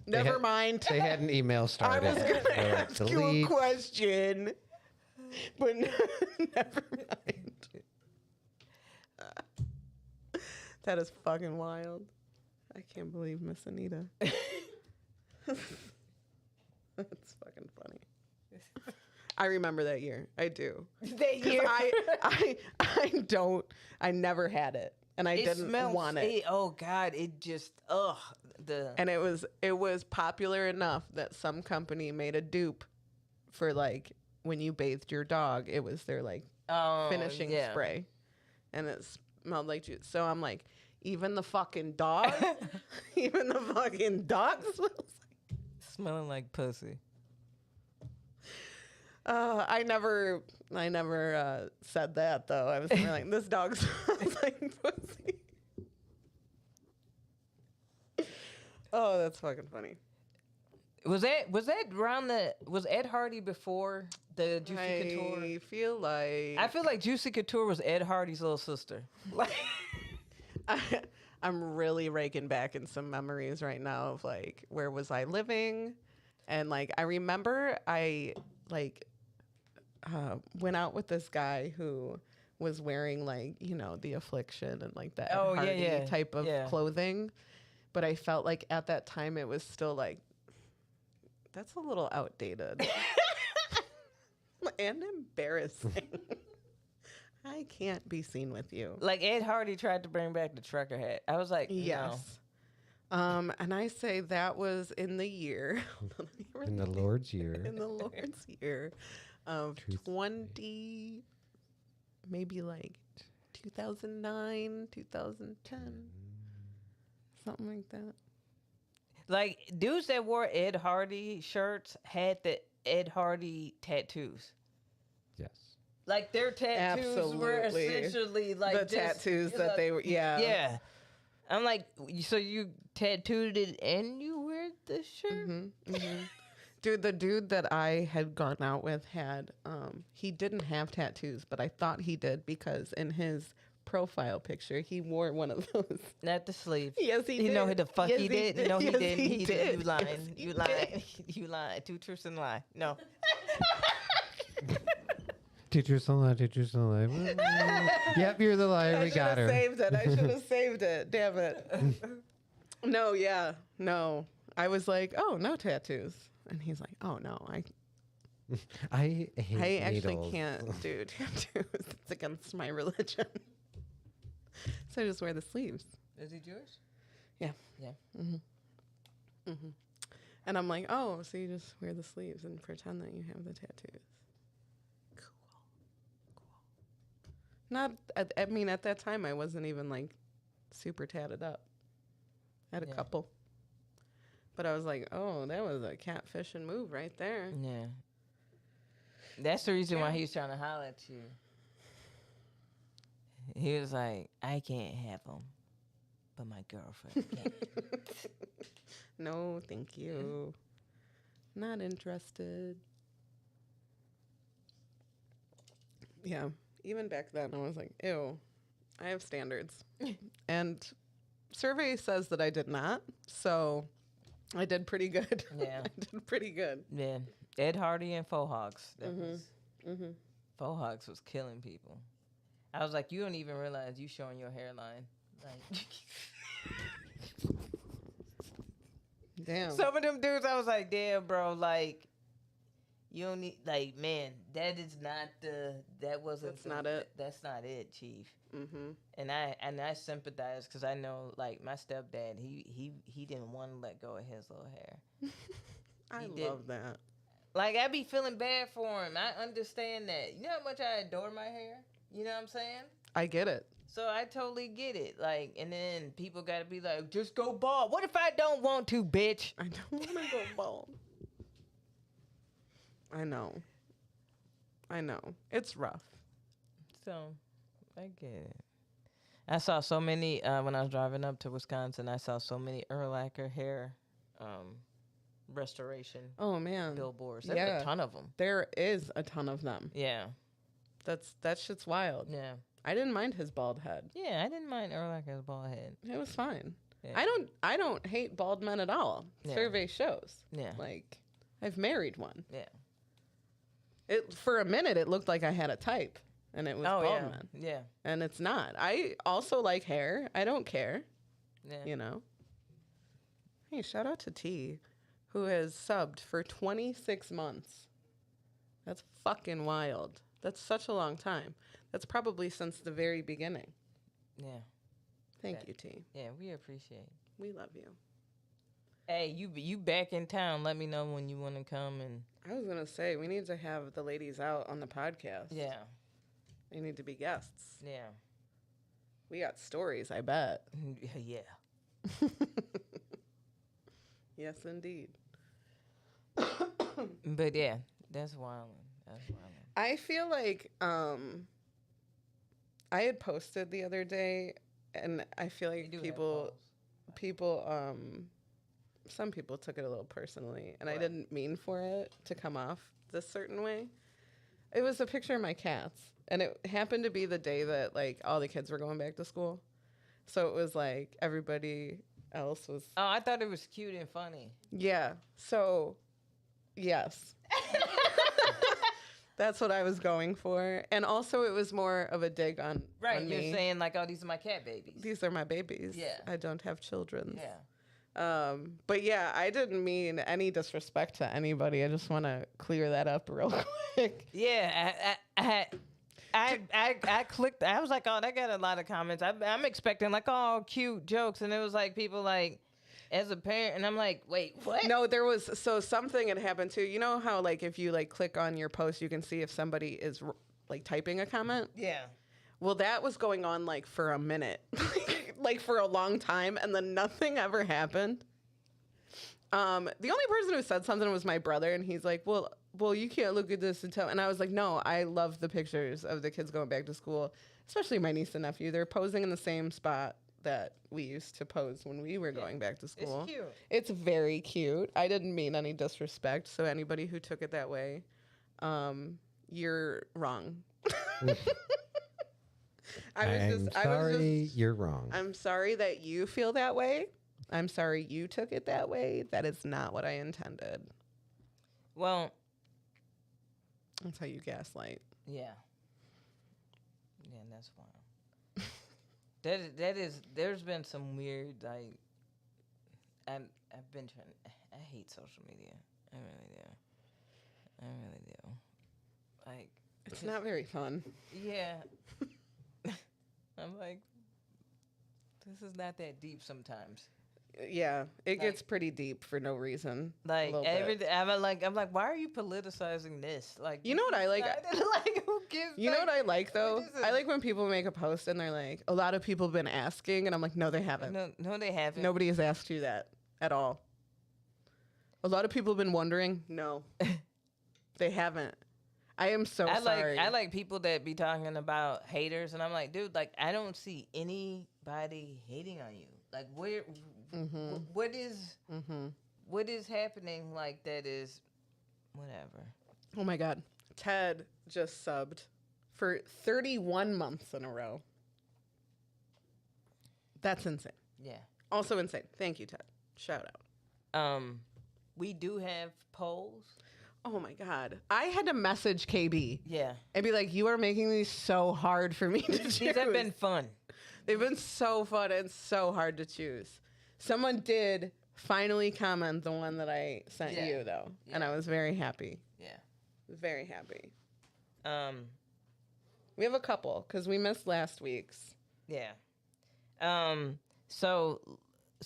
Never mind. They had an email started. I was going to ask you a question, but never mind. That is fucking wild. I can't believe Miss Anita. That's fucking funny. I remember that year. I do. That year? I never had it. And I didn't want it. Oh God, it just, And it was popular enough that some company made a dupe for like when you bathed your dog, it was their like finishing spray. And it smelled like juice. So I'm like, even the fucking dog, smelling like pussy. I never said that though. I was more like, this dog smells like pussy. Oh, that's fucking funny. Was Ed Hardy before the Juicy Couture? I feel like Juicy Couture was Ed Hardy's little sister. I'm really raking back in some memories right now of like, where was I living? And like, I remember I like went out with this guy who was wearing like, the Affliction and like that Ed Hardy type of clothing. But I felt like at that time it was still like, that's a little outdated and embarrassing. I can't be seen with you. Like Ed Hardy tried to bring back the trucker hat. I was like, yes. No. And I say that was in the year. In the Lord's year. In the Lord's year of 20, maybe like 2009, 2010. Something like that. Like dudes that wore Ed Hardy shirts had the Ed Hardy tattoos. Yes. Like their tattoos were essentially like the tattoos that they were. Yeah. Yeah. I'm like, so you tattooed it and you wear the shirt? Mm-hmm, mm-hmm. Dude, the dude that I had gone out with had, he didn't have tattoos, but I thought he did because in his profile picture, he wore one of those. Not the sleeve. Yes, he did. You know who the fuck he did? No, he didn't. He did. You lying. You lying. You lying. Two truths and a lie. No. Teachers don't lie. Yep, you're the liar. We got her. I should have saved it. Damn it. No, yeah. No. I was like, oh, no tattoos. And he's like, oh, no. I actually can't do tattoos. It's against my religion. So I just wear the sleeves. Is he Jewish? Yeah. Yeah. Mm-hmm. Mm-hmm. And I'm like, oh, so you just wear the sleeves and pretend that you have the tattoos. Not, I mean, at that time, I wasn't even like super tatted up. I had a couple. But I was like, oh, that was a catfishing move right there. Yeah. That's the reason why he was trying to holler at you. He was like, I can't have them, but my girlfriend can. No, thank you. Not interested. Yeah. Even back then, I was like, ew, I have standards. And survey says that I did not. So I did pretty good. Yeah. I did pretty good. Yeah. Ed Hardy and Faux Hogs. Faux Hogs was killing people. I was like, you don't even realize you showing your hairline. Like, Damn. some of them dudes, I was like, damn, bro, like, you don't need, like, man, that is not that wasn't. That's not it. That's not it, Chief. Mm-hmm. And I sympathize because I know, like, my stepdad, he didn't want to let go of his little hair. I love that. Like, I be feeling bad for him. I understand that. You know how much I adore my hair? You know what I'm saying? I get it. So I totally get it. Like, and then people got to be like, just go bald. What if I don't want to, bitch? I don't want to go bald. I know. It's rough. So, I get it. I saw so many, when I was driving up to Wisconsin, I saw so many Urlacher hair restoration billboards. There's a ton of them. There is a ton of them. Yeah. That shit's wild. Yeah. I didn't mind his bald head. Yeah, I didn't mind Urlacher's bald head. It was fine. Yeah. I don't hate bald men at all. Yeah. Survey shows. Yeah. Like, I've married one. Yeah. For a minute, it looked like I had a type, and it was bald men. Yeah. And it's not. I also like hair. I don't care. Yeah. You know? Hey, shout out to T, who has subbed for 26 months. That's fucking wild. That's such a long time. That's probably since the very beginning. Yeah. Thank you, T. Yeah, we appreciate it. We love you. Hey, you back in town. Let me know when you want to come. And I was going to say, we need to have the ladies out on the podcast. yeah. They need to be guests. Yeah. We got stories, I bet. Yeah. Yes, indeed. But yeah, that's wild. That's wild. I feel like I had posted the other day, and I feel like some people took it a little personally, and I didn't mean for it to come off this certain way. It was a picture of my cats, and it happened to be the day that, like, all the kids were going back to school. So it was like everybody else was. Oh, I thought it was cute and funny. Yeah. So, yes. That's what I was going for. And also, it was more of a dig on Right. on You're me. saying, like, oh, these are my cat babies. These are my babies. Yeah. I don't have children. Yeah. But yeah, I didn't mean any disrespect to anybody. I just want to clear that up real quick. Yeah. I clicked. I was like, oh, that got a lot of comments. I'm expecting, like, oh, cute jokes. And it was like people like, as a parent, and I'm like, wait, what? No, there was, so something had happened too. You know how, like, if you, like, click on your post, you can see if somebody is, like, typing a comment? Yeah. Well, that was going on, like, for a minute. Like, for a long time, and then nothing ever happened. The only person who said something was my brother, and he's like, well, you can't look at this and tell. And I was like, no, I love the pictures of the kids going back to school, especially my niece and nephew. They're posing in the same spot that we used to pose when we were going back to school. It's cute. It's very cute. I didn't mean any disrespect, so anybody who took it that way, you're wrong. I'm sorry, you're wrong. I'm sorry that you feel that way. I'm sorry you took it that way. That is not what I intended. Well, That's how you gaslight. yeah. Yeah, that's wild. That is. There's been some weird, like. I've been trying. I hate social media. I really do. Like. It's not very fun. Yeah. I'm like, this is not that deep sometimes. Yeah, it gets pretty deep for no reason. Like everything, I'm like, why are you politicizing this? Like, you know what I like? Like, who gives? You know what I like though? I like when people make a post and they're like, a lot of people have been asking, and I'm like, no, they haven't. No, they haven't. Nobody has asked you that at all. A lot of people have been wondering. No, they haven't. I am so sorry. I like people that be talking about haters, and I'm like, dude, like, I don't see any anybody hating on you? Like, where, what is, what is happening? Like, that is, whatever. Oh my God. Ted just subbed for 31 months in a row. That's insane. Yeah. Also insane. Thank you, Ted. Shout out. We do have polls. Oh my God. I had to message KB. Yeah. And be like, you are making these so hard for me to choose. These have been fun. They've been so fun and so hard to choose. Someone did finally comment the one that I sent you, though. Yeah. And I was very happy. Yeah. Very happy. We have a couple because we missed last week's. Yeah. So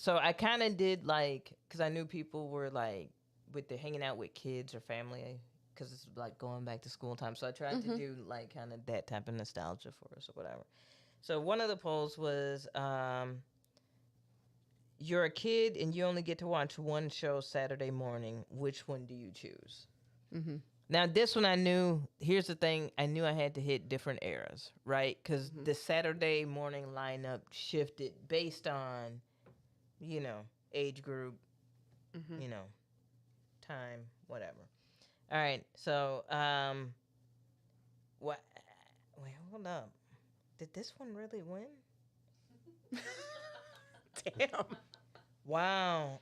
I kind of did like, because I knew people were like with the hanging out with kids or family, because it's like going back to school time. So I tried to do like kind of that type of nostalgia for us or whatever. So one of the polls was, you're a kid and you only get to watch one show Saturday morning. Which one do you choose? Mm-hmm. Now, this one I knew, here's the thing, I knew I had to hit different eras, right? Because the Saturday morning lineup shifted based on, you know, age group, you know, time, whatever. All right, so, what? Wait, hold up. Did this one really win? Damn. Wow.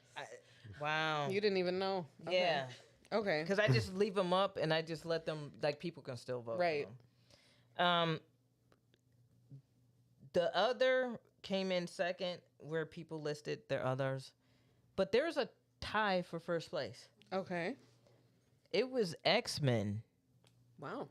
Wow. You didn't even know. Okay. Yeah. Okay. Because I just leave them up and I just let them, like, people can still vote. Right. The other came in second where people listed their others. But there's a tie for first place. Okay. It was X-Men. Wow.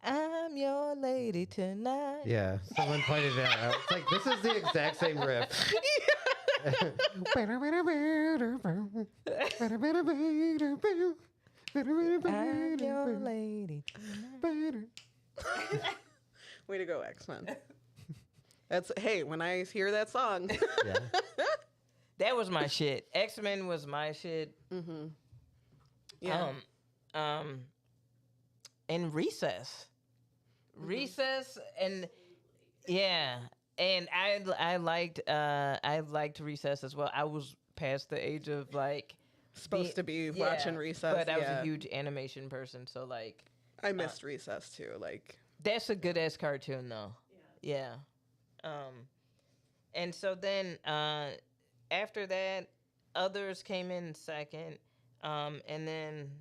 I'm your lady tonight. Yeah, someone pointed it out. It's like, this is the exact same riff. I'm your lady tonight. Way to go, X-Men. That's, hey, when I hear that song. Yeah. That was my shit. X-Men was my shit. Mm-hmm. Yeah. And Recess. Recess and yeah. And I liked Recess as well. I was past the age of like supposed to be watching Recess, but I was a huge animation person, so like I missed Recess too. Like that's a good ass cartoon though. Yeah. And so then after that, others came in second, and then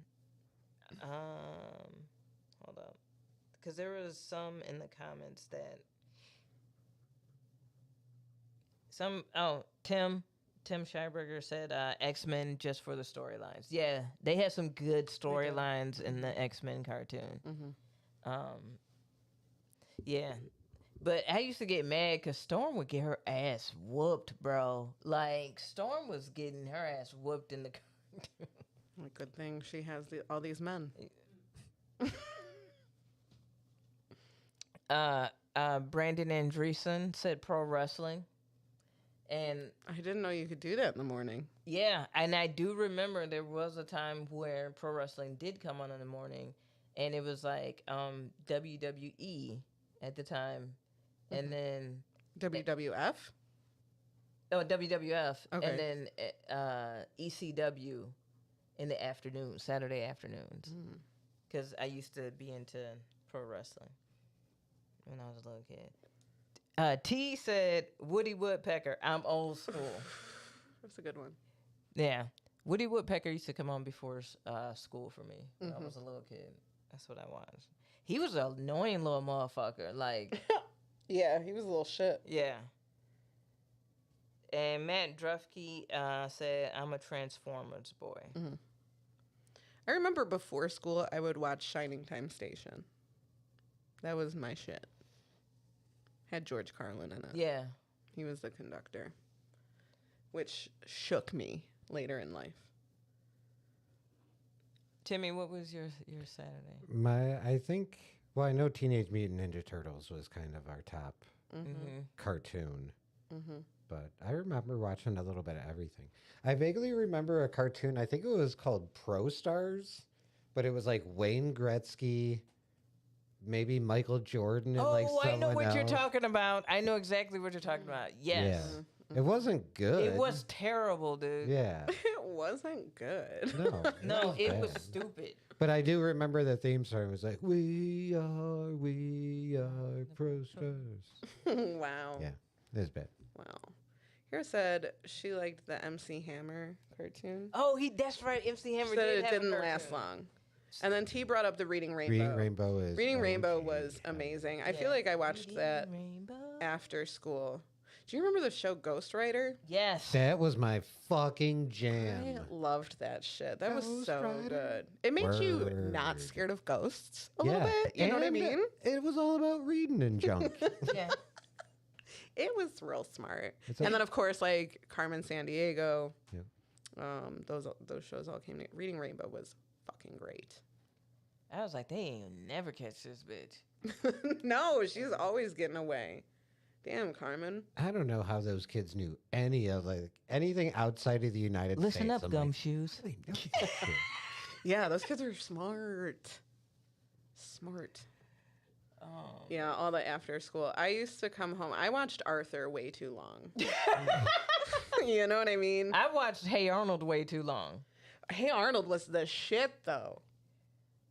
hold up, because there was some in the comments that. Tim Scheiberger said X-Men just for the storylines. Yeah, they had some good storylines in the X-Men cartoon. Yeah, but I used to get mad because Storm would get her ass whooped, bro. Like, Storm was getting her ass whooped in the cartoon. Good thing she has all these men. Brandon Andreessen said pro wrestling. And I didn't know you could do that in the morning. Yeah, and I do remember there was a time where pro wrestling did come on in the morning, and it was like WWE at the time, and then WWF. WWF, okay. And then ECW in the afternoon, Saturday afternoons, because I used to be into pro wrestling when I was a little kid. T said Woody Woodpecker. I'm old school. That's a good one. Yeah. Woody Woodpecker used to come on before school for me when I was a little kid. That's what I watched. He was an annoying little motherfucker. Like, yeah, he was a little shit. Yeah. And Matt Drufke said, I'm a Transformers boy. I remember before school, I would watch Shining Time Station. That was my shit. Had George Carlin in it. Yeah. He was the conductor, which shook me later in life. Timmy, what was your Saturday? I know Teenage Mutant Ninja Turtles was kind of our top cartoon. But I remember watching a little bit of everything. I vaguely remember a cartoon, I think it was called Pro Stars, but it was like Wayne Gretzky maybe Michael Jordan and like someone I know what you're else. talking about. I know exactly what you're talking about. Yes. Yeah. It wasn't good. It was terrible, dude. Yeah. It wasn't good. No. No, it was bad. stupid. But I do remember the theme song was like, we are pro stars. Wow. Yeah, it was bad. Wow. Here said she liked the MC Hammer cartoon. Oh, that's right. MC Hammer She said did it have a didn't last cartoon. long. And then T brought up the Reading Rainbow. Reading Rainbow is Reading Rainbow OG. was amazing. I feel like I watched that after school. Do you remember the show Ghostwriter? Yes. That was my fucking I jam. loved that shit. That was Ghost so Rider. good. It made you not Word. scared of ghosts a little bit. You know what I and mean? It was all about reading and junk. Yeah. It was real smart. It's And like- then of course like Carmen Sandiego. Yeah. Those shows all came together. Reading Rainbow was fucking great. I was like, they ain't never catch this bitch. No, she's always getting away. Damn, Carmen. I don't know how those kids knew any of like anything outside of the United States. Listen up, I'm like, gumshoes. they know this shit. Yeah, those kids are smart. Smart. Oh. Yeah, all the after school. I used to come home. I watched Arthur way too long. You know what I mean? I watched Hey Arnold way too long. Hey Arnold was the shit though.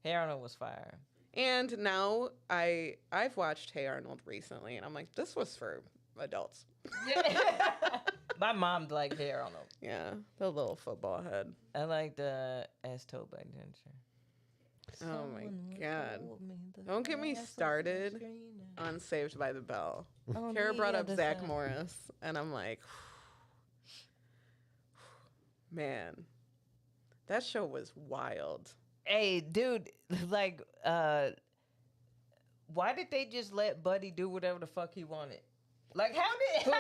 Hey Arnold was fire. And now I've watched Hey Arnold recently and I'm like, this was for adults. My mom liked Hey Arnold. Yeah, the little football head. I liked As Told by Adventure. Oh my God. Don't get me started on Saved by the Bell. Kara brought up Zach Morris, and I'm like, man, that show was wild. Hey, dude, like, why did they just let Buddy do whatever the fuck he wanted? Like, how did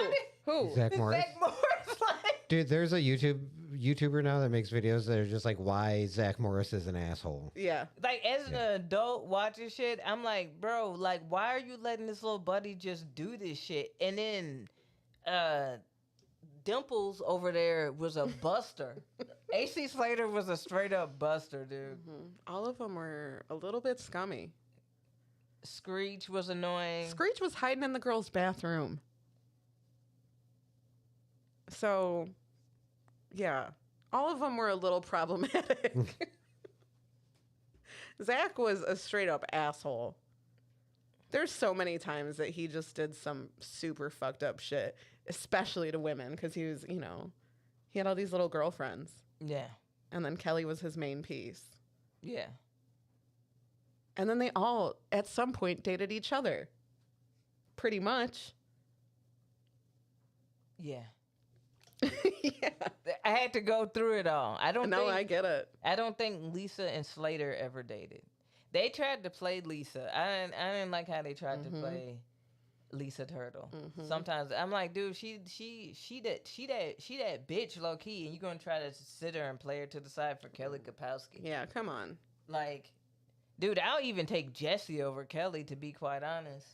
Who? Zach Morris. Zach Morris like? Dude, there's a YouTuber now that makes videos that are just like why Zach Morris is an asshole. Yeah. Like, as an adult watching shit, I'm like, bro, like, why are you letting this little buddy just do this shit? And then, Dimples over there was a buster. AC Slater was a straight up buster, dude. Mm-hmm. All of them were a little bit scummy. Screech was annoying. Screech was hiding in the girl's bathroom. So, yeah, all of them were a little problematic. Zach was a straight up asshole. There's so many times that he just did some super fucked up shit, especially to women, because he was, he had all these little girlfriends. Yeah. And then Kelly was his main piece. Yeah. And then they all, at some point, dated each other. Pretty much. Yeah. Yeah. I had to go through it all. I get it. I don't think Lisa and Slater ever dated. They tried to play Lisa. I didn't like how they tried to play Lisa Turtle. Sometimes I'm like, dude, she that bitch low key, and you gonna try to sit her and play her to the side for Kelly Kapowski? Yeah, come on. Like, dude, I'll even take Jessie over Kelly, to be quite honest.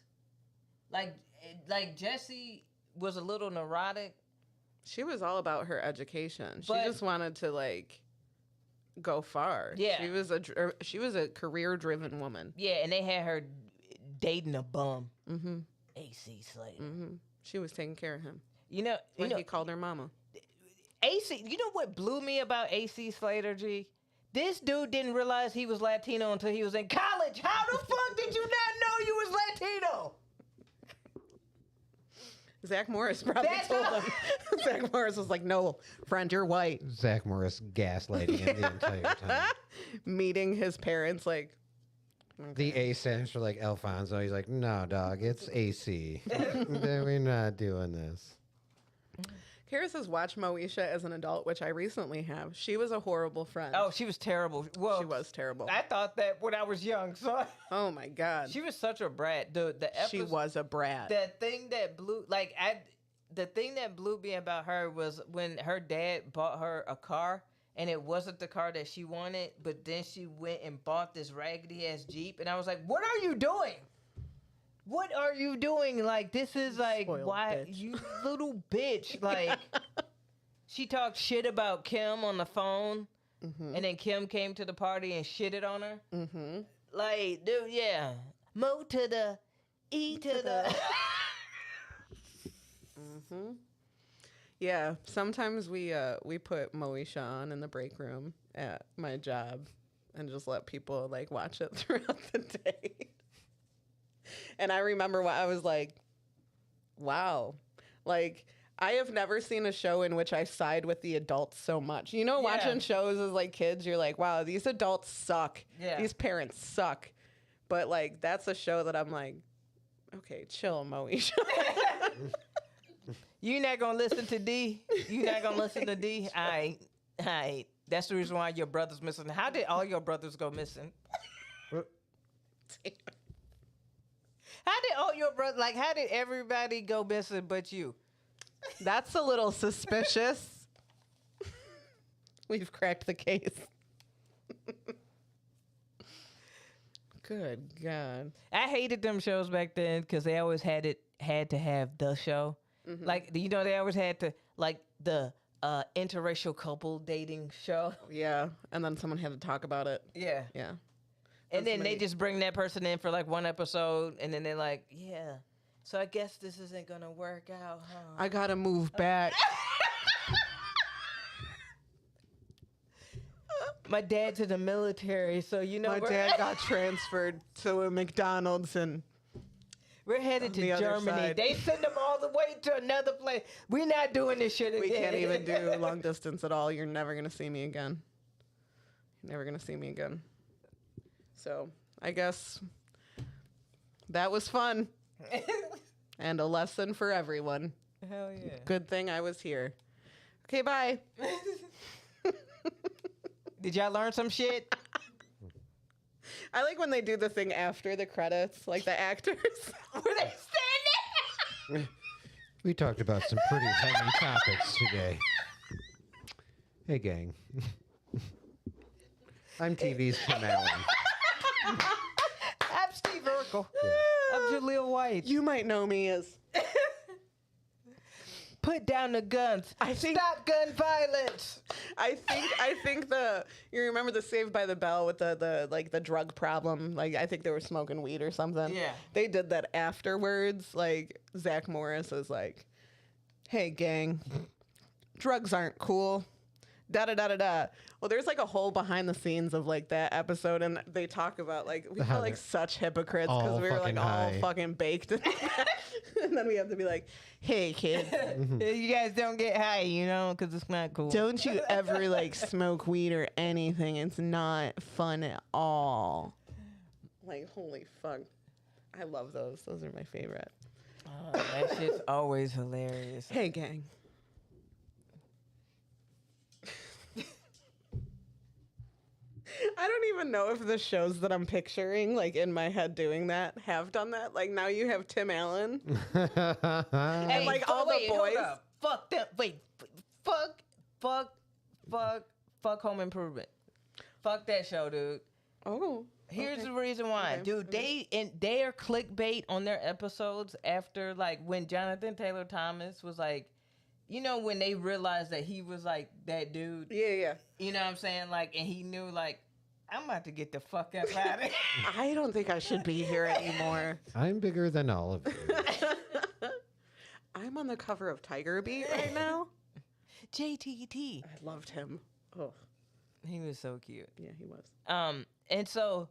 Like Jessie was a little neurotic. She was all about her education. She But- just wanted to go far. Yeah. She was a career-driven woman. Yeah, and they had her dating a bum. Mm-hmm. AC Slater. Mm-hmm. She was taking care of him. You know, He called her mama. AC. You know what blew me about AC Slater, G? This dude didn't realize he was Latino until he was in college. How the fuck did you not know you was Latino? Zach Morris probably That's told how- him. Zach Morris was like, "No, friend, you're white." Zach Morris gaslighting him the entire time. Meeting his parents, like, The A stands for like Alfonso. He's like, no, dog, it's AC. We're not doing this. Kara says, watch Moesha as an adult, which I recently have. She was a horrible friend. Oh, she was terrible. Well, she was terrible. I thought that when I was young, so Oh my God. she was such a brat. The She episode, was a brat. the thing that blew the thing that blew me about her was when her dad bought her a car and it wasn't the car that she wanted, but then she went and bought this raggedy ass Jeep, and I was like, "What are you doing? What are you doing? Like, this is like, Spoiled why bitch. you little bitch?" Like, she talked shit about Kim on the phone, and then Kim came to the party and shitted on her. Mm-hmm. Like, dude, yeah. Mo to the E to the. Mm-hmm. Yeah, sometimes we put Moesha on in the break room at my job and just let people like watch it throughout the day. And I remember I was like, wow. Like, I have never seen a show in which I side with the adults so much. You know, watching shows as like kids, you're like, wow, these adults suck. Yeah. These parents suck. But like, that's a show that I'm like, okay, chill, Moesha. You not gonna listen to D? You not gonna listen to D? All right. That's the reason why your brother's missing. How did all your brothers go missing? How did all your brothers, like, how did everybody go missing but you? That's a little suspicious. We've cracked the case. Good God. I hated them shows back then because they always had to have the show. Mm-hmm. Like, you know, they always had to, like, the interracial couple dating show. Yeah, and then someone had to talk about it. Yeah. Yeah. And then they just bring that person in for, like, one episode, and then they're like, yeah, so I guess this isn't going to work out, huh? I got to move back. My dad's in the military, so, you know. My dad got transferred to a McDonald's and... We're headed to Germany. They send them all the way to another place. We're not doing this shit again. We can't even do long distance at all. You're never going to see me again. You're never going to see me again. So I guess that was fun. And a lesson for everyone. Hell yeah. Good thing I was here. Okay, bye. Did y'all learn some shit? I like when they do the thing after the credits, like the actors. Were they standing? We talked about some pretty heavy topics today. Hey, gang. I'm TV's Tim Allen. I'm Steve Urkel. Yeah. I'm Jaleel White. You might know me as... Put down the guns. Stop gun violence. I think you remember the Saved by the Bell with the drug problem. Like, I think they were smoking weed or something. Yeah. They did that afterwards. Like, Zach Morris is like, hey, gang, drugs aren't cool. Da-da-da-da-da. Well, there's like a whole behind the scenes of like that episode, and they talk about like, we felt like such hypocrites because we were like all fucking baked. And then we have to be like, hey, kids. You guys don't get high, you know, because it's not cool. Don't you ever like smoke weed or anything. It's not fun at all. Like, holy fuck. I love those. Those are my favorite. Oh, that shit's always hilarious. Hey, gang. I don't even know if the shows that I'm picturing, like in my head doing that, have done that. Like, now you have Tim Allen. And like all the boys. Fuck them. Wait. Fuck Home Improvement. Fuck that show, dude. Oh. Here's the reason why, dude. They are clickbait on their episodes after, like, when Jonathan Taylor Thomas was like, you know, when they realized that he was like that dude. Yeah. You know what I'm saying? Like, and he knew, like, I'm about to get the fuck up out of here. I don't think I should be here anymore. I'm bigger than all of you. I'm on the cover of Tiger Beat right now. JTT. I loved him. Oh, he was so cute. Yeah, he was. And so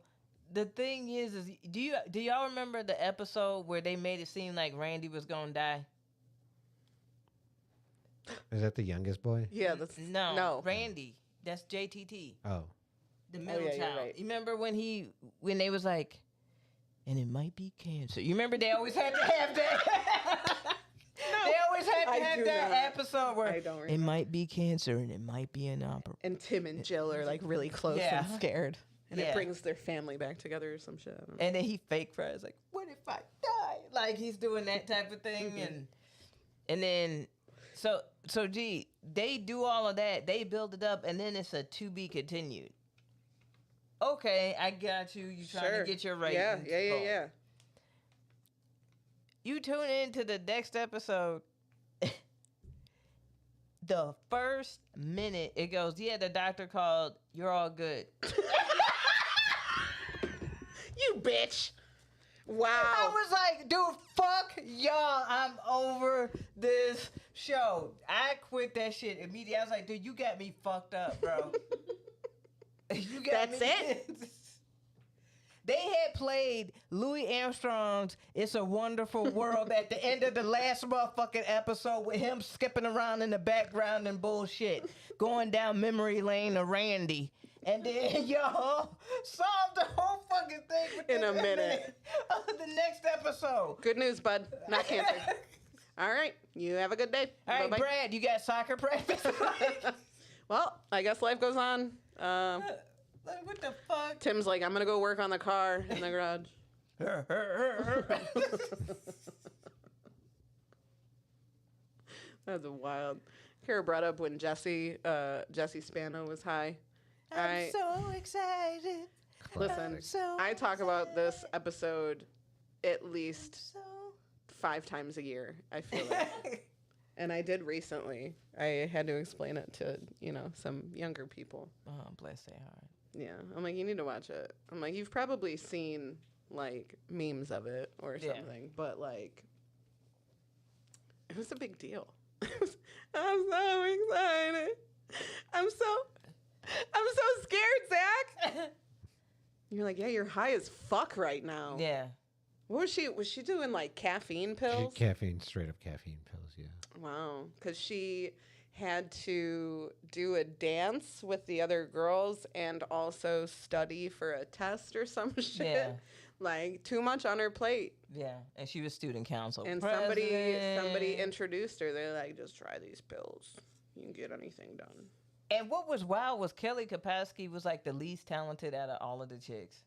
the thing is do y'all remember the episode where they made it seem like Randy was gonna die? Is that the youngest boy? Yeah, that's no. Randy. That's JTT. Oh. The middle child. Right. You remember when they was like, and it might be cancer. You remember they always had to have that. They always had to have that episode where it might be cancer and it might be an opera. And Tim and Jill are like really close and scared. And it brings their family back together or some shit. And then he fake cries like, what if I die? Like, he's doing that type of thing. And then, so gee, they do all of that. They build it up and then it's a to be continued. Okay, I got you. You trying to get your ratings. Yeah. You tune into the next episode. The first minute, it goes, yeah, the doctor called. You're all good. You bitch. Wow. I was like, dude, fuck y'all. I'm over this show. I quit that shit immediately. I was like, dude, you got me fucked up, bro. You got That's me. it? They had played Louis Armstrong's "It's a Wonderful World" at the end of the last motherfucking episode with him skipping around in the background and bullshit, going down memory lane to Randy. And then y'all solved the whole fucking thing In a minute. of the next episode. Good news, bud. Not cancer. All right. You have a good day. All right, Bye-bye. Brad, you got soccer practice? Well, I guess life goes on. Like, what the fuck? Tim's like, I'm going to go work on the car in the garage. That's wild. Kara brought up when Jesse Spano was high. I'm so excited. Listen, I talk about this episode at least 5 times a year, I feel like. And I did recently. I had to explain it to, some younger people. Oh, bless their heart. Yeah. I'm like, you need to watch it. I'm like, you've probably seen, like, memes of it or something. But, like, it was a big deal. I'm so excited. I'm so scared, Zach. You're like, yeah, you're high as fuck right now. Yeah. What was she? Was she doing like caffeine pills? Straight up caffeine pills, yeah. Wow. Because she had to do a dance with the other girls and also study for a test or some shit. Yeah. Like, too much on her plate. Yeah. And she was student council. And somebody introduced her. They're like, just try these pills. You can get anything done. And what was wild was Kelly Kapowski was like the least talented out of all of the chicks.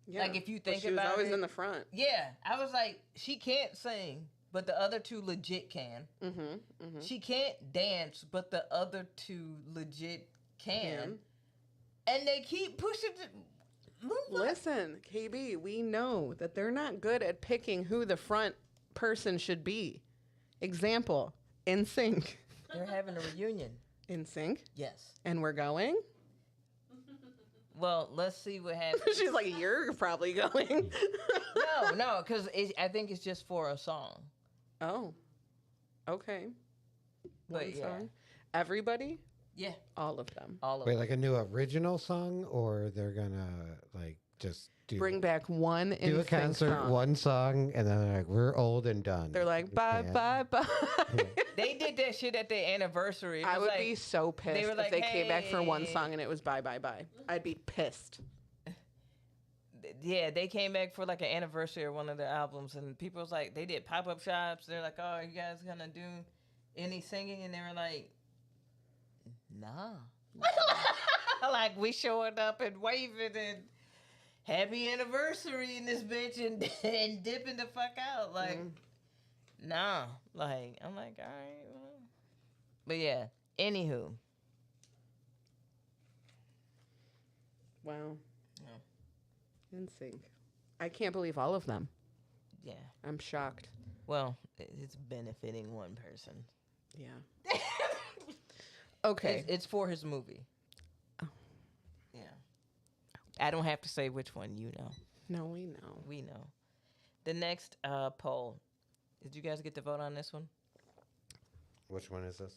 Yeah. Like, if you think she was about always it, in the front. Yeah. I was like, she can't sing, but the other two legit can. Mm-hmm. Mm-hmm. She can't dance, but the other two legit can. And they keep pushing the move. Listen, KB, we know that they're not good at picking who the front person should be. Example, NSYNC. They're having a reunion. NSYNC? Yes. And we're going? Well, let's see what happens. She's like, you're probably going. No, because I think it's just for a song. Oh. Okay. But One yeah. song. Everybody? Yeah. All of them. All of Wait, them. like a new original song, or they're gonna like just Bring back one NSYNC do a concert, song. one song, and then they're like, we're old and done. They're like, We bye, can't. bye, bye. They did that shit at their anniversary. It I was would like, be so pissed were if like, they came back for one "Hey." song and it was bye, bye, bye. I'd be pissed. Yeah, they came back for like an anniversary of one of their albums, and people was like, they did pop-up shops. They're like, oh, are you guys gonna do any singing? And they were like, nah. Like, we showing up and waving and happy anniversary in this bitch and dipping the fuck out. Like, nah. Like, I'm like, all right. Well. But yeah, anywho. Wow. Yeah. NSYNC. I can't believe all of them. Yeah. I'm shocked. Well, it's benefiting one person. Yeah. Okay. It's for his movie. Oh. Yeah. I don't have to say which one. You know. No, we know. We know. The next poll. Did you guys get to vote on this one? Which one is this?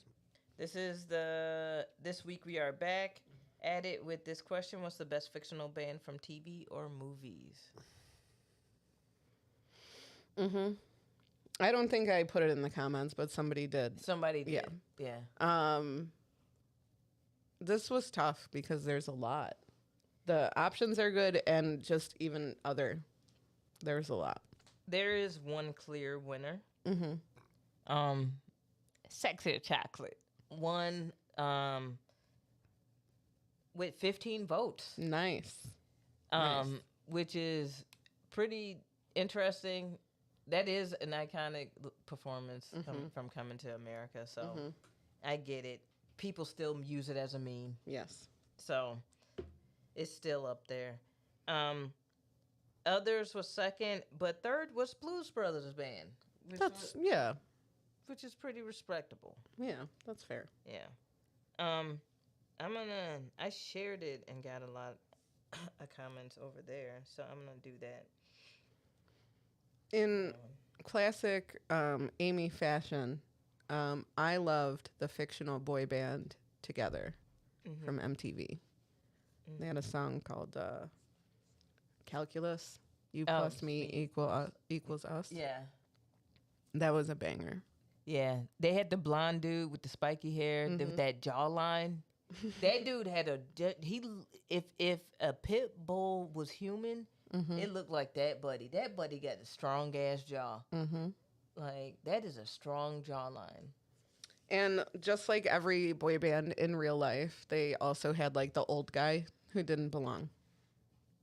This is This week we are back at it with this question: what's the best fictional band from TV or movies? Mm-hmm. I don't think I put it in the comments, but somebody did. Somebody did. Yeah. This was tough because there's a lot. The options are good, and just even there's a lot. There is one clear winner. Mm-hmm. Sexy Chocolate won with 15 votes. Nice. Nice. Which is pretty interesting. That is an iconic performance from Coming to America, so I get it. People still use it as a meme. Yes. So it's still up there. Others was second, but third was Blues Brothers Band. Which is pretty respectable. Yeah, that's fair. Yeah. I shared it and got a lot of comments over there, so I'm gonna do that. In classic Aimee fashion, I loved the fictional boy band Together from MTV. They had a song called Calculus. You plus me equals us. Yeah. That was a banger. Yeah. They had the blonde dude with the spiky hair, with that jawline. That dude had if a pit bull was human, it looked like that buddy. That buddy got a strong ass jaw. Like that is a strong jawline. And just like every boy band in real life, they also had like the old guy who didn't belong.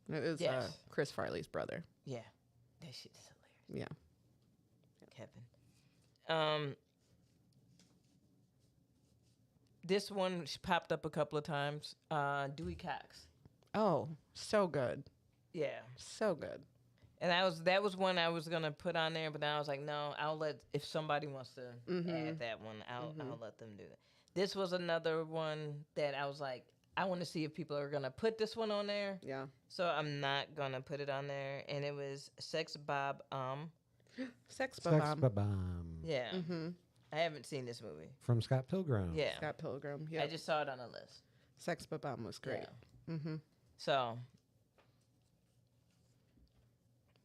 It was Chris Farley's brother. Yeah, that shit is hilarious. Yeah. Kevin. This one popped up a couple of times. Dewey Cox. Oh, so good. Yeah, so good. And that was one I was gonna put on there, but then I was like, no, I'll let if somebody wants to add that one, I'll let them do it. This was another one that I was like, I want to see if people are gonna put this one on there. Yeah. So I'm not gonna put it on there, and it was Sex Bob. Sex Bob. Yeah. I haven't seen this movie. From Scott Pilgrim. Yeah. Scott Pilgrim. Yeah. I just saw it on a list. Sex Bob was great. Yeah. So.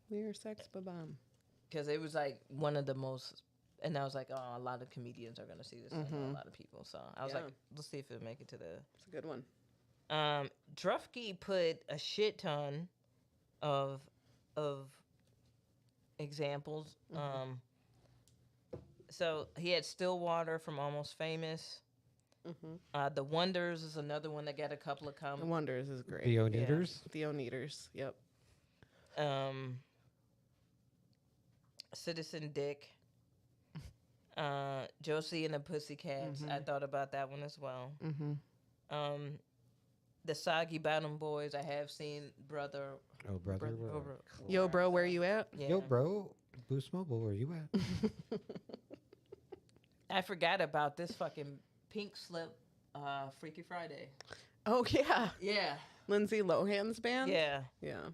We're Sex Bob. Because it was like one of the most, and I was like, oh, a lot of comedians are gonna see this. I know a lot of people, so I was like, let's see if it'll make it to the. It's a good one. Drufke put a shit ton of examples. So he had Stillwater from Almost Famous. The Wonders is another one that got a couple of comments. The Wonders is great. The Oneaters? The Oneaters, yep. Citizen Dick. Josie and the Pussycats. I thought about that one as well. The Soggy Bottom Boys. I have seen Brother. Oh, brother. Yo, bro, where you at? Yeah. Yo, bro. Boost Mobile, where you at? I forgot about this fucking Pink Slip Freaky Friday. Oh, yeah. Yeah. Lindsay Lohan's band? Yeah. Yeah.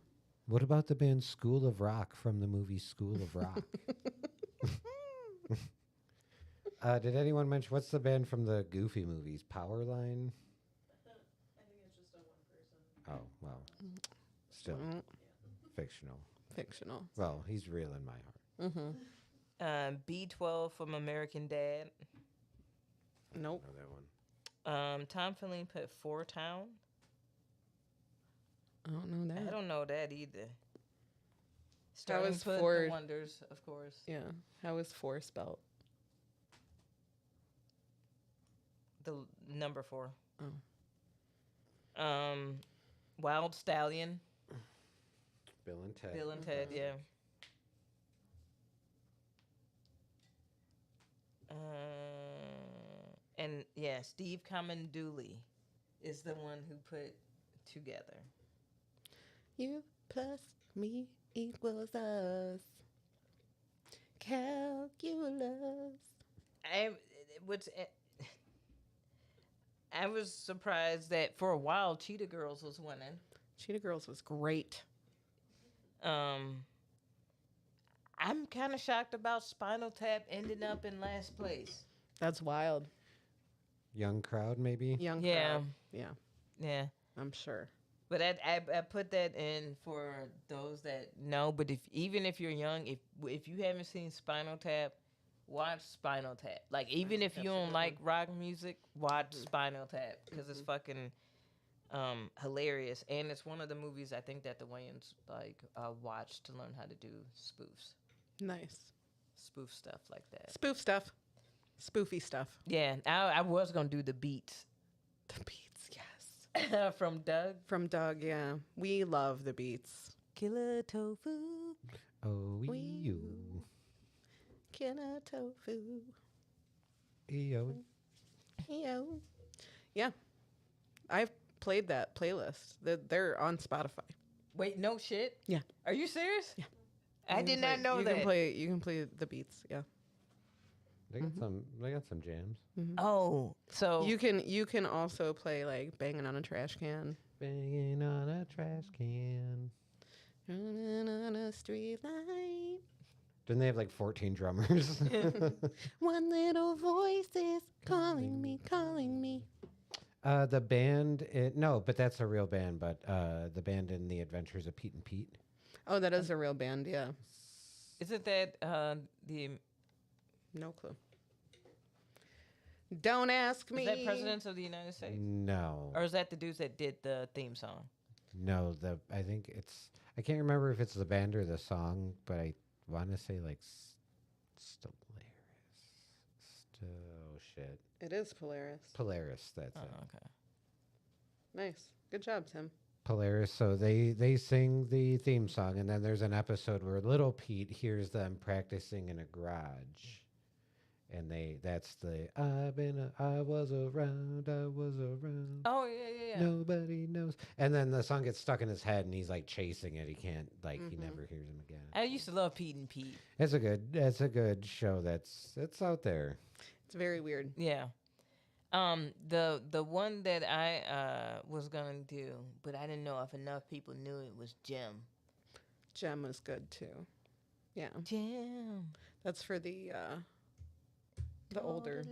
What about the band School of Rock from the movie School of Rock? Did anyone mention what's the band from the Goofy movies? Powerline? I think it's just a one person. Oh, well. Still. Fictional. Fictional. Well, he's real in my heart. B12 from American Dad. Nope. I know that one. Tom Feline put Four Town. I don't know that. I don't know that either. How Sterling is put four? The Wonders, of course. Yeah. How is 4 spelled? The number 4. Oh. Wild Stallion. Bill and Ted. Bill and Ted, yeah. And yeah, Steve Comanduli is the one who put Together. You plus me equals us. Calculus. I was surprised that for a while Cheetah Girls was winning. Cheetah Girls was great. I'm kind of shocked about Spinal Tap ending up in last place. That's wild. Young crowd, maybe? Young Yeah. crowd. Yeah. Yeah. I'm sure. But I put that in for those that know. But even if you're young, if you haven't seen Spinal Tap, watch Spinal Tap. Like even if you don't like rock music, watch Spinal Tap because it's fucking hilarious. And it's one of the movies I think that the Wayans watched to learn how to do spoofs. Nice. Spoof stuff like that. Spoof stuff. Spoofy stuff. Yeah, I was gonna do the beats. The Beats, yes. From Doug. From Doug, yeah. We love the Beats. Killer Tofu. Oh, you. Killer tofu. Yo. Yo. Yeah. I've played that playlist. They're on Spotify. Wait, no shit? Yeah. Are you serious? Yeah. I did not know that. You can play the Beats, yeah. They got some jams. Oh, so You can also play like Banging on a Trash Can. Banging on a trash can. Running on a street light. Didn't they have like 14 drummers? One little voice is calling me, calling me. The band, no, but that's a real band. But the band in The Adventures of Pete and Pete. Oh, that is a real band, yeah. Isn't that the No clue. Don't ask me. is that Presidents of the United States? No, Or is that the dudes that did the theme song? no. I think it's. I can't remember if it's the band or the song, but I want to say like oh shit. It is Polaris. Polaris. That's Oh, it. okay. Nice. Good job, Tim. Polaris. So they sing the theme song, and then there's an episode where little Pete hears them practicing in a garage, and I was around. Oh yeah. Nobody knows. And then the song gets stuck in his head, and he's like chasing it. He can't he never hears him again. I used to love Pete and Pete. It's a good show. It's out there. It's very weird. Yeah. The one that I was gonna do, but I didn't know if enough people knew it, was Jim. Gem was good too. Yeah. Jim. That's for the older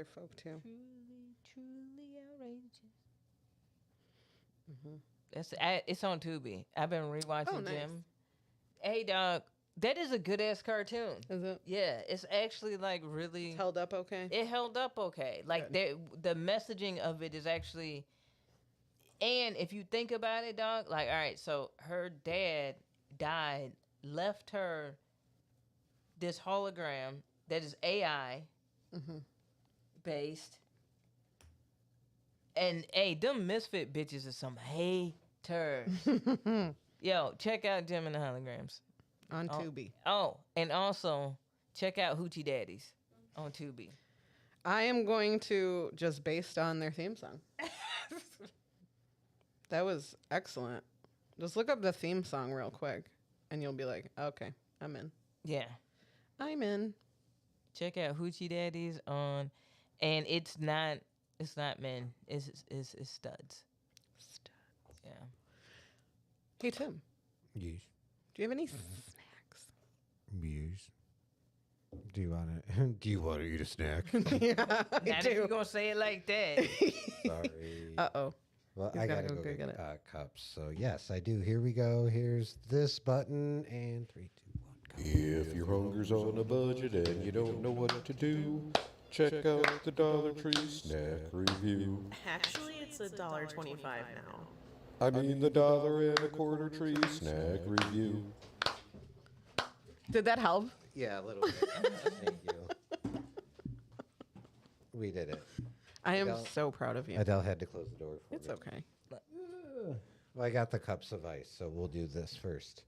folk too. Truly outrageous. Mm-hmm. It's on Tubi. I've been rewatching Oh, nice. Jim. Hey dog, that is a good ass cartoon. Is it? Yeah, it's actually like really. It's held up okay? It held up okay. Like the messaging of it is actually, and if you think about it, dog, like all right, so her dad died, left her this hologram that is AI based, and hey, them misfit bitches are some haters. Yo, check out Jim and the Holograms On Tubi. Oh, and also check out Hoochie Daddies on Tubi. I am going to, just based on their theme song. That was excellent. Just look up the theme song real quick, and you'll be like, okay, I'm in. Yeah. I'm in. Check out Hoochie Daddies on, and it's not men, it's studs. Yeah. Hey, Tim, Yes. do you have any snacks? Yes. Do you want to eat a snack? Yeah, Not if you're gonna say it like that. Sorry. Uh-oh. Well, He's I gotta gotta go go get get it. cups. So yes, I do. Here we go. Here's this button and 3, 2, 1. Go. If your hunger's on a budget and you don't know what to do, check out the Dollar Tree Snack Review. Actually, it's $1.25 now. I mean the $1.25 Tree Snack Review. Did that help? Yeah, a little bit. Thank you. We did it. I am Adele- so proud of you. Adele had to close the door for It's me. okay. Well, I got the cups of ice, so we'll do this first.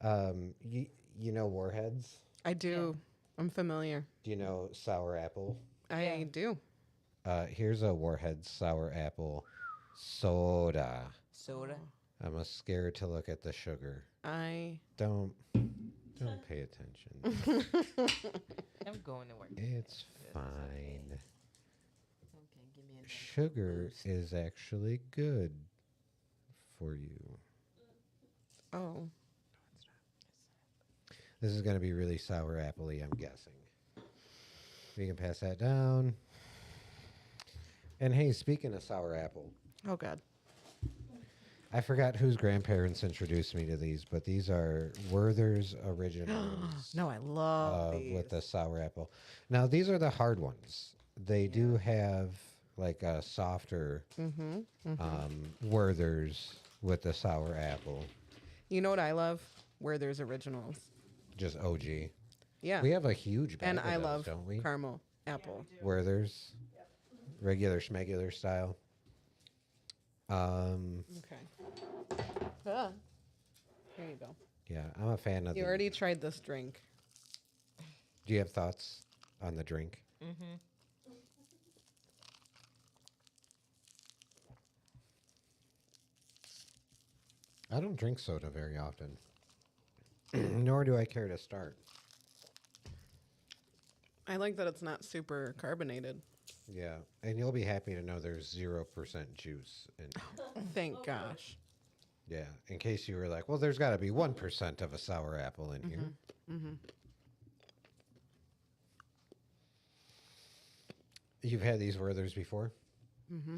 You know Warheads? I do. I'm familiar. Do you know Sour Apple? I do. Here's a Warheads Sour Apple soda. Soda. I'm scared to look at the sugar. I Don't pay attention. I'm going to work. It's fine. Okay, give me a Sugar is actually good for you. oh. This is going to be really sour apple-y, I'm guessing. We can pass that down. And hey, speaking of sour apple, Oh God. I forgot whose grandparents introduced me to these, but these are Werther's Originals. No, I love these. With the sour apple. Now, these are the hard ones. They do have like a softer Werther's with the sour apple. You know what I love? Where there's originals. Just OG. Yeah. We have a huge bag and of I those, love don't we? caramel apple. Werther's. Regular schmegular style. Okay. Ah. Here you go. Yeah, I'm a fan of You the... already tried this drink. Do you have thoughts on the drink? Mm-hmm. I don't drink soda very often. Nor do I care to start. I like that it's not super carbonated. Yeah, and you'll be happy to know there's 0% juice in Thank gosh. Yeah, in case you were like, well, there's got to be 1% of a sour apple in here. Mm-hmm. You've had these Werthers before? Mm-hmm.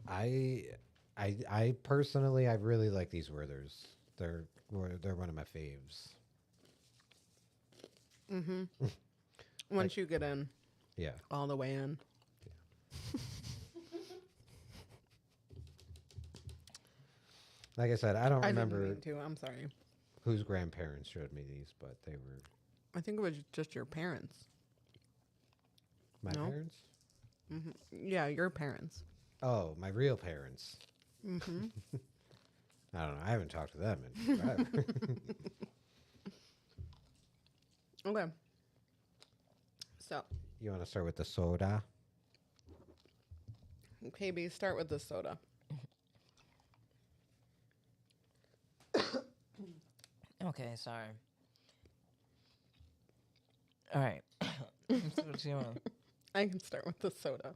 I personally, I really like these Werthers. They're one of my faves. Mm-hmm. Once you get in, Yeah. all the way in. Like I said, I don't I didn't remember mean to. I'm sorry. whose grandparents showed me these, but they were I think it was just your parents. my No. parents. Mm-hmm. Yeah, your parents. Oh, my real parents. Mm-hmm. I don't know. I haven't talked to them in forever. Okay. So, You want to start with the soda? KB, start with the soda. Okay, sorry. All right. What you want? I can start with the soda.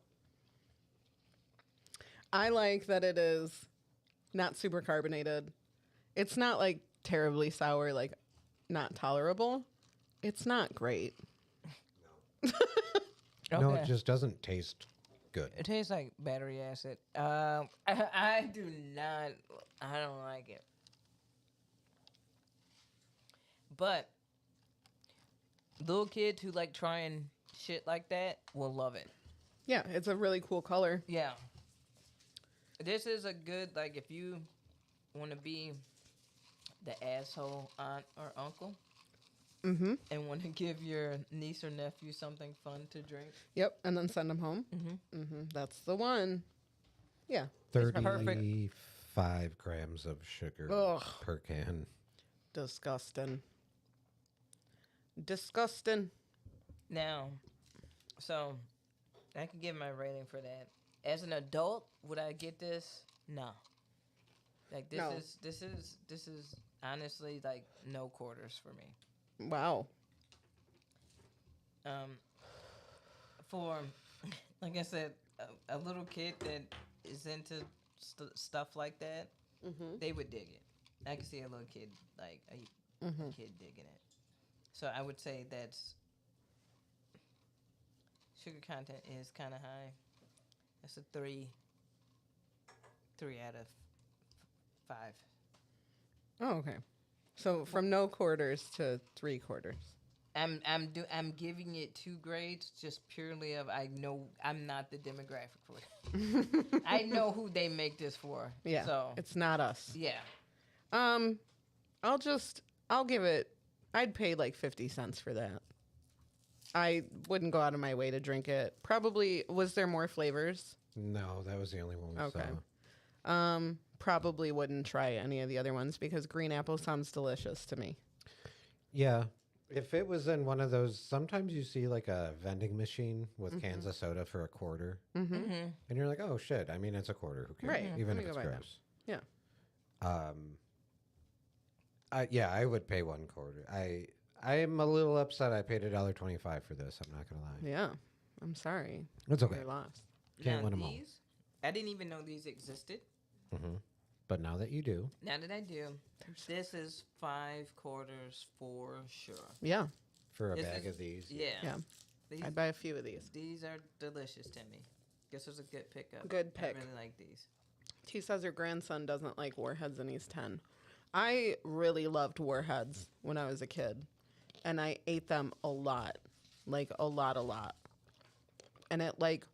I like that it is not super carbonated. It's not like terribly sour, like not tolerable. It's not great. No, Okay. it just doesn't taste good. It tastes like battery acid. I do not. I don't like it. But little kids who like trying shit like that will love it. Yeah, it's a really cool color. Yeah. This is a good, like, if you want to be the asshole aunt or uncle Mm-hmm. and want to give your niece or nephew something fun to drink. Yep, and then send them home. Mm-hmm. Mm-hmm. That's the one. Yeah. 35 grams of sugar Ugh. per can. Disgusting. Disgusting. Now, so I can give my rating for that. As an adult, would I get this? No. Like No. this is honestly like no quarters for me. Wow. For like I said, a little kid that is into stuff like that, Mm-hmm. they would dig it. I can see a little kid like a kid digging it. So I would say that's sugar content is kind of high. That's a 3 out of 5. Oh, okay. So from no quarters to 3/4. I'm giving it 2 grades just purely of I know I'm not the demographic for it. I know who they make this for. Yeah. So It's not us. yeah. I'll give it, I'd pay like 50 cents for that. I wouldn't go out of my way to drink it. Probably, was there more flavors? No, that was the only one we Okay. saw. Probably wouldn't try any of the other ones because green apple sounds delicious to me. Yeah. If it was in one of those, sometimes you see like a vending machine with cans of soda for a quarter. Mm-hmm. Mm-hmm. And you're like, oh shit. I mean, it's a quarter. Who cares? Right. Even Let if me it's go buy that. gross. Yeah. I would pay 1/4. I am a little upset. I paid $1.25 for this. I'm not gonna lie. Yeah. I'm sorry. It's okay. You're lost. Can't Now win 'em all. these, I didn't even know these existed. Mm-hmm. But now that you do, Now that I do, this is 5 quarters for sure. Yeah. for a This bag is- of these, Yeah. Yeah. These, I'd buy a few of these. these are delicious to me. This was a good pickup. Good pick. I really like these. He says her grandson doesn't like Warheads and he's 10. I really loved Warheads when I was a kid. And I ate them a lot. Like a lot. And it like,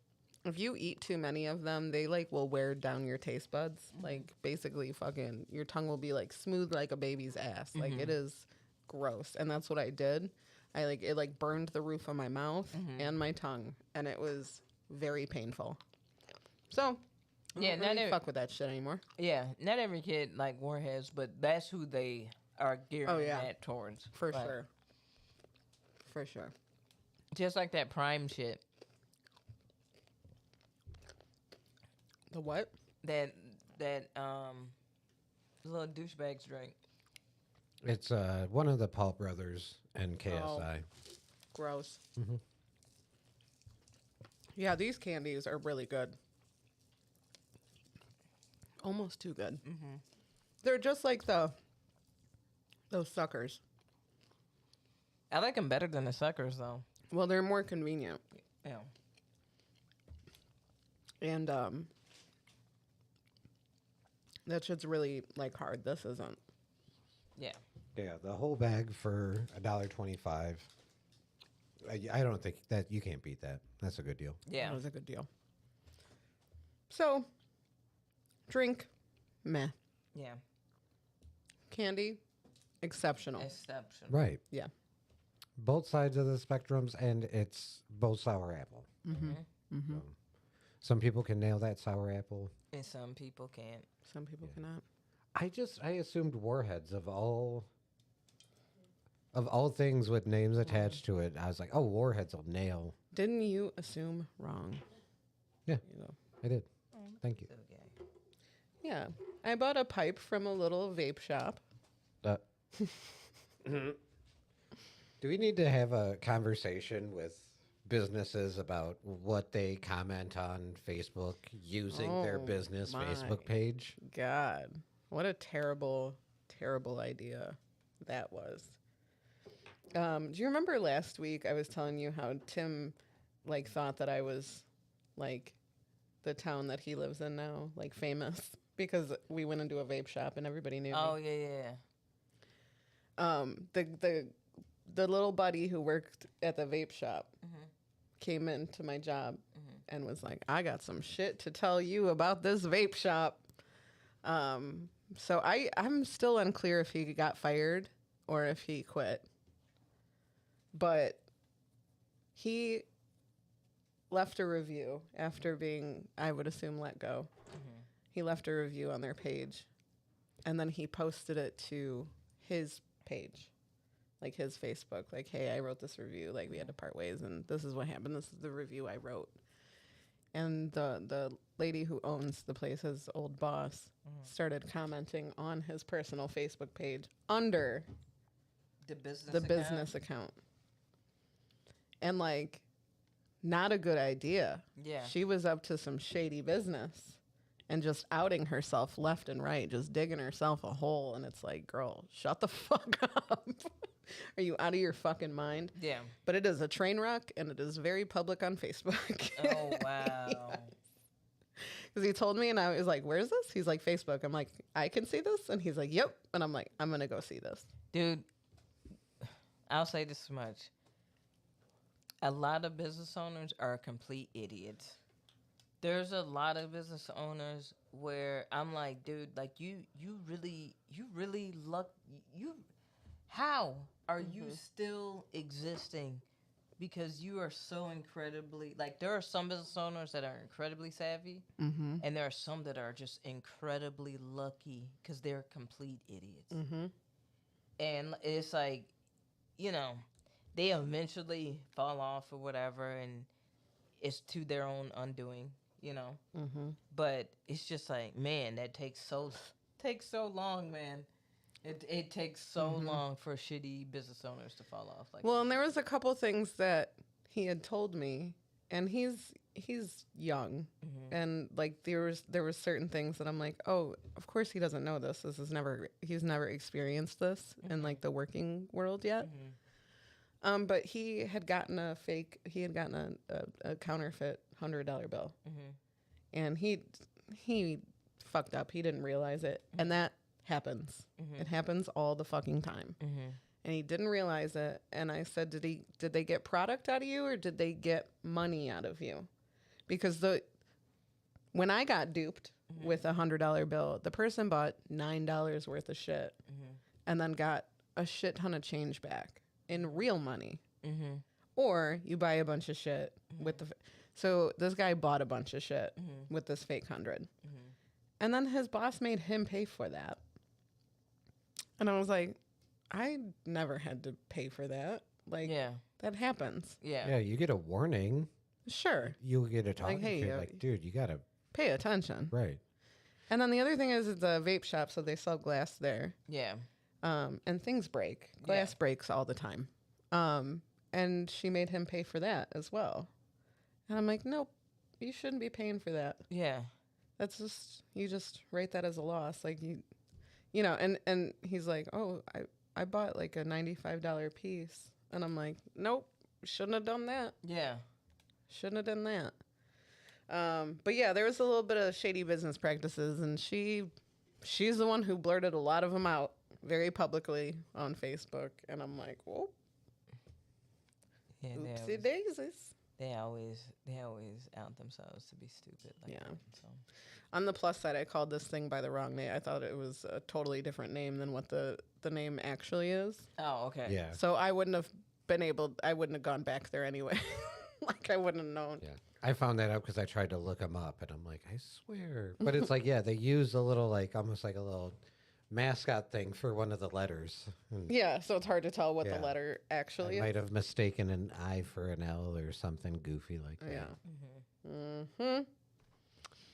if you eat too many of them, they like will wear down your taste buds. Like basically fucking, your tongue will be like smooth like a baby's ass. Like it is gross. And that's what I did. It like burned the roof of my mouth and my tongue. And it was very painful. So, Yeah, I don't not really every, fuck with that shit anymore. yeah, not every kid like Warheads, but that's who they are gearing Oh, yeah. that towards. For Like, sure. For sure. Just like that Prime shit. The what? That little douchebags drink. it's one of the Paul brothers and KSI. Gross. Mhm. Yeah, these candies are really good. Almost too good. They're just like those suckers. I like them better than the suckers, though. Well, they're more convenient. Yeah. And that shit's really like hard. This isn't. Yeah. Yeah, the whole bag for $1.25. I don't think that you can't beat that. That's a good deal. Yeah. That was a good deal. So, drink, meh. Yeah. Candy, exceptional. Exception. Right. Yeah. Both sides of the spectrums, and it's both sour apple. So, some people can nail that sour apple. And some people can't. Some people cannot. I assumed Warheads of all things with names attached to it. I was like, oh, Warheads will nail. Didn't you assume wrong? Yeah, You know. I did. Thank you. Okay. Yeah. I bought a pipe from a little vape shop. Do we need to have a conversation with businesses about what they comment on Facebook using their Oh, business my. Facebook page? God. What a terrible, terrible idea that was. Do you remember last week I was telling you how Tim like thought that I was like the town that he lives in now, like famous because we went into a vape shop and everybody knew Oh, me. yeah. The little buddy who worked at the vape shop came into my job and was like, I got some shit to tell you about this vape shop. So I'm still unclear if he got fired or if he quit. But he left a review after being, I would assume, let go. He left a review on their page. And then he posted it to his page, like his Facebook. Like, hey, I wrote this review. Like, we had to part ways, and this is what happened. This is the review I wrote. And the lady who owns the place, his old boss, started commenting on his personal Facebook page under The business the account? business account. And like, not a good idea. Yeah. She was up to some shady business and just outing herself left and right, just digging herself a hole. And it's like, girl, shut the fuck up. Are you out of your fucking mind? Yeah. But it is a train wreck and it is very public on Facebook. Oh, wow. Because he told me and I was like, where's this? He's like, Facebook. I'm like, I can see this? And he's like, yep. And I'm like, I'm going to go see this. Dude, I'll say this much. A lot of business owners are complete idiots. There's a lot of business owners where I'm like, dude, like you really how are you still existing? Because you are so incredibly, like there are some business owners that are incredibly savvy, and there are some that are just incredibly lucky because they're complete idiots. And it's like, you know, they eventually fall off or whatever, and it's to their own undoing, you know. But it's just like, man, that takes so long, man. It takes so long for shitty business owners to fall off. Like, Well, and there was a couple things that he had told me, and he's young, and like there was certain things that I'm like, oh, of course he doesn't know this. He's never experienced this in like the working world yet. But he had gotten a counterfeit $100 bill, and he fucked up. He didn't realize it, and that happens. It happens all the fucking time. And he didn't realize it. And I said, did they get product out of you or did they get money out of you? Because when I got duped with a $100 bill, the person bought $9 worth of shit and then got a shit ton of change back in real money. Or you buy a bunch of shit with so this guy bought a bunch of shit with this fake 100. And then his boss made him pay for that. And I was like, I never had to pay for that. Like, that happens. Yeah, you get a warning. Sure. You'll get a talking hey, to. Like, dude, you got to. Pay attention. Right. And then the other thing is it's a vape shop, so they sell glass there. yeah. And things break. Glass breaks all the time. And she made him pay for that as well. And I'm like, nope, you shouldn't be paying for that. Yeah. That's just, you just rate that as a loss. Like and he's like, oh, I bought like a $95 piece. And I'm like, nope, shouldn't have done that. Yeah. Shouldn't have done that. But yeah, there was a little bit of shady business practices, and she's the one who blurted a lot of them out very publicly on Facebook. And I'm like, whoa, Yeah, oopsie daisies. they always out themselves to be stupid. Like Yeah. that, so. On the plus side, I called this thing by the wrong name. I thought it was a totally different name than what the name actually is. Oh, okay. Yeah. So I wouldn't have gone back there anyway. Like, I wouldn't have known. Yeah. I found that out because I tried to look them up, and I'm like, I swear. But it's like, yeah, they use a little, like, almost like a little mascot thing for one of the letters. And Yeah, so it's hard to tell what the Yeah. letter actually I is. might have mistaken an I for an L or something goofy like that. Yeah. Mm-hmm.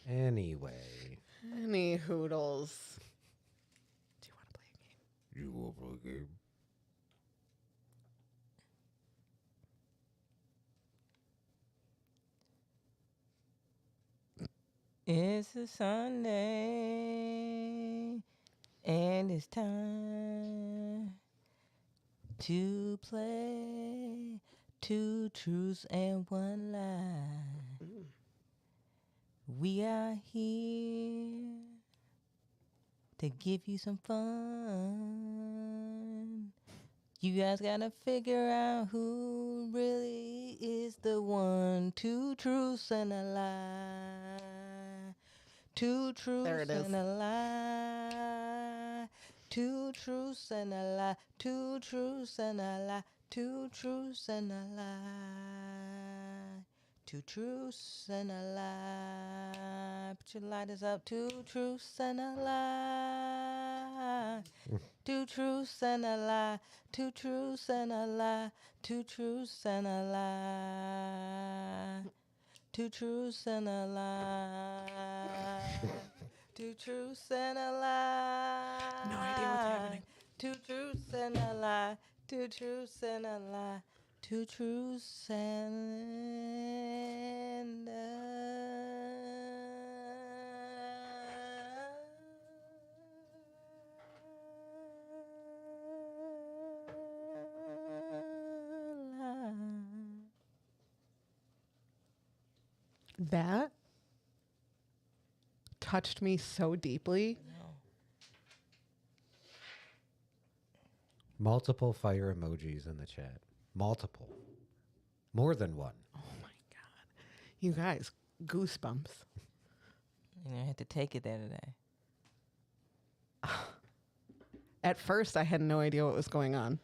Anyway. Any hoodles. Do you want to play a game? You will play a game. It's a Sunday, and it's time to play Two Truths and One Lie. We are here to give you some fun. You guys gotta figure out who really is the one. Two truths and a lie. Two truths There it is. and a lie. Two truths and a lie. Two truths and a lie. Two truths and a lie. Two truths and a lie. Put your lighters up. Two truths and a lie. Two truths and a lie. Two truths and a lie. Two truths and a lie. Two truths and a lie. Two truths and a lie. No idea what's happening. Two truths and a lie. Two truths and a lie. Two truths and a lie. That touched me so deeply. Multiple fire emojis in the chat. Multiple. More than one. Oh my God. You guys, goosebumps. You know, I had to take it there today. At first, I had no idea what was going on.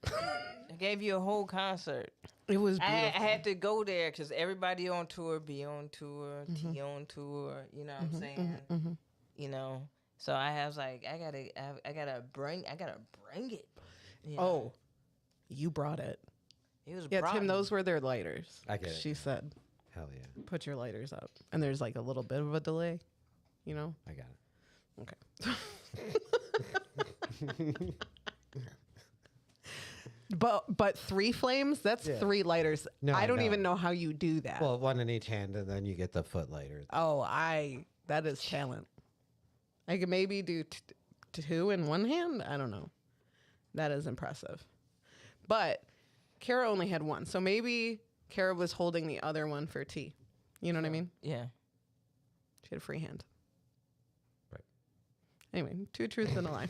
I gave you a whole concert. It was I beautiful. had to go there because everybody on tour, be on tour, T on tour. You know what I'm saying? You know, so I was like, I gotta bring it. You know? Oh, you brought it. It was Yeah, brought Tim, me. those were their lighters. I get it. She said, Hell yeah. put your lighters up. And there's like a little bit of a delay, you know? I got it. Okay. But 3 flames, that's Yeah. 3 lighters. No, I don't no. even know how you do that. Well, one in each hand, and then you get the foot lighter. That is talent. I could maybe do 2 in one hand. I don't know. That is impressive. But Kara only had 1. So maybe Kara was holding the other one for tea. You know what I mean? Yeah. She had a free hand. Right. Anyway, 2 truths and a lie.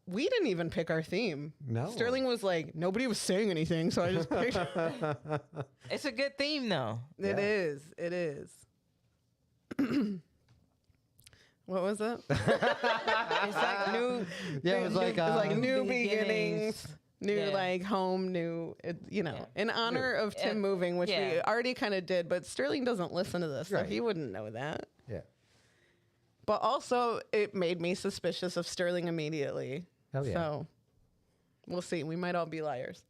We didn't even pick our theme. No. Sterling was like, nobody was saying anything, so I just picked It's a good theme though. It is. It is. What was it? It's like new. Yeah, it was like, It's like new beginnings. beginnings, new Yeah. like home, new, in honor of Tim And- moving, which we yeah. already kind of did, but Sterling doesn't listen to this, so Right. he wouldn't know that. Yeah. But also, it made me suspicious of Sterling immediately. Hell yeah. So we'll see. We might all be liars.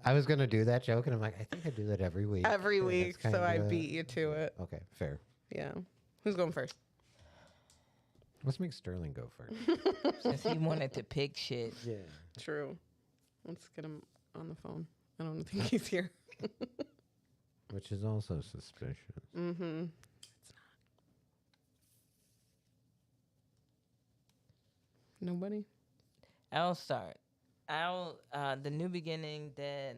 I was going to do that joke, and I'm like, I think I do that every week. Every Yeah, week, that's so I kinda- beat you to it. Okay, fair. Yeah. Who's going first? Let's make Sterling go first. Since he wanted to pick shit. Yeah. True. Let's get him on the phone. I don't think he's here. Which is also suspicious. Mm-hmm. It's not. Nobody? I'll start. The new beginning that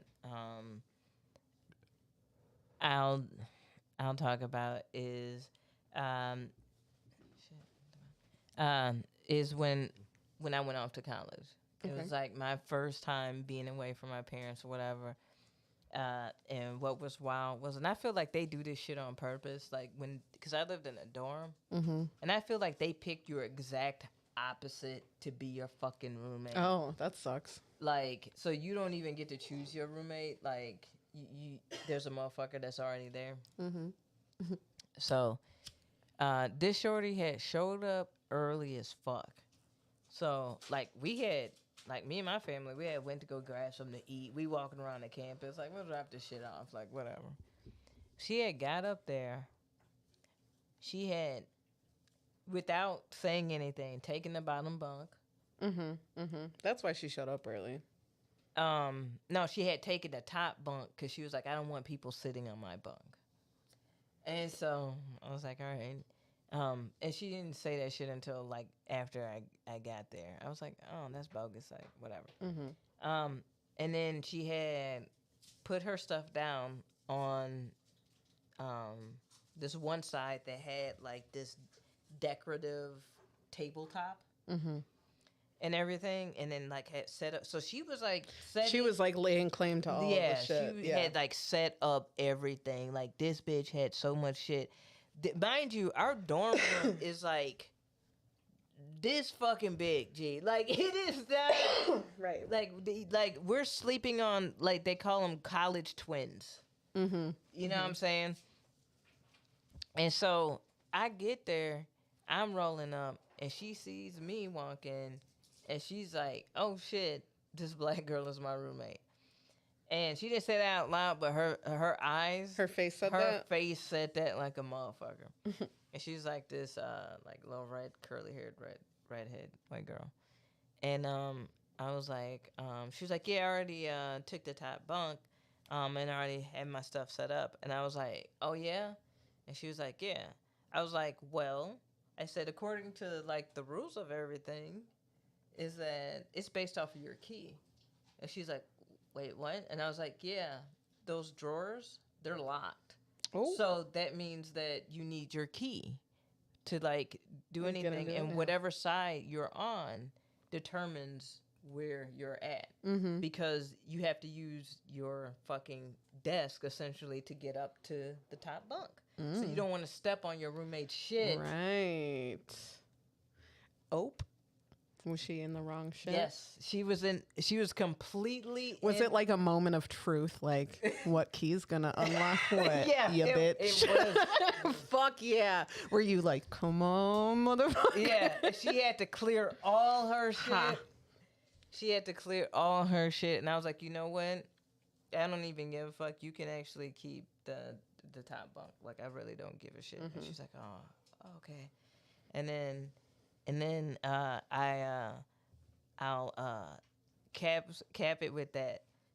I'll talk about is when I went off to college. It was like my first time being away from my parents or whatever. And what was wild was, and I feel like they do this shit on purpose, like because I lived in a dorm, and I feel like they picked your exact opposite to be your fucking roommate. Oh, that sucks. Like, so you don't even get to choose your roommate. Like, you there's a motherfucker that's already there. So, this shorty had showed up early as fuck. So, like, me and my family, we had went to go grab something to eat. We walking around the campus, like, we'll drop this shit off, like, whatever. She had got up there. She had, without saying anything, taken the bottom bunk. That's why she showed up early. No, she had taken the top bunk because she was like, I don't want people sitting on my bunk. And so I was like, all right. And she didn't say that shit until like after I got there. I was like, oh, that's bogus, like whatever. And then she had put her stuff down on this one side that had like this decorative tabletop and everything, and then like had set up. So she was like She was like laying claim to all the shit. She had like set up everything. Like this bitch had so much shit. Mind you, our dorm room is like this fucking big, G. Like it is that right. Like we're sleeping on, like they call them college twins. You know what I'm saying? And so I get there, I'm rolling up, and she sees me walking, and she's like, "Oh shit, this black girl is my roommate." And she didn't say that out loud, but her eyes, Her face said her that? face said that like a motherfucker. And she's like this, like little red, curly haired, redhead white girl. And I was like, she was like, yeah, I already took the top bunk, and I already had my stuff set up. And I was like, oh yeah. And she was like, yeah. I was like, well, I said, according to like the rules of everything, is that it's based off of your key. And she's like, wait, what? And I was like, yeah, those drawers, they're locked. Oh. So that means that you need your key to like do anything. And whatever side you're on determines where you're at. Because you have to use your fucking desk essentially to get up to the top bunk. So you don't want to step on your roommate's shit. Right. Oh. Was she in the wrong shit? Yes, she was completely. Was it like a moment of truth? Like, what key's gonna unlock what? Yeah, you bitch. It was. Fuck yeah. Were you like, come on, motherfucker? Yeah, she had to clear all her shit. She had to clear all her shit, and I was like, you know what? I don't even give a fuck. You can actually keep the top bunk. Like, I really don't give a shit. And she's like, oh, okay. And then I'll cap it with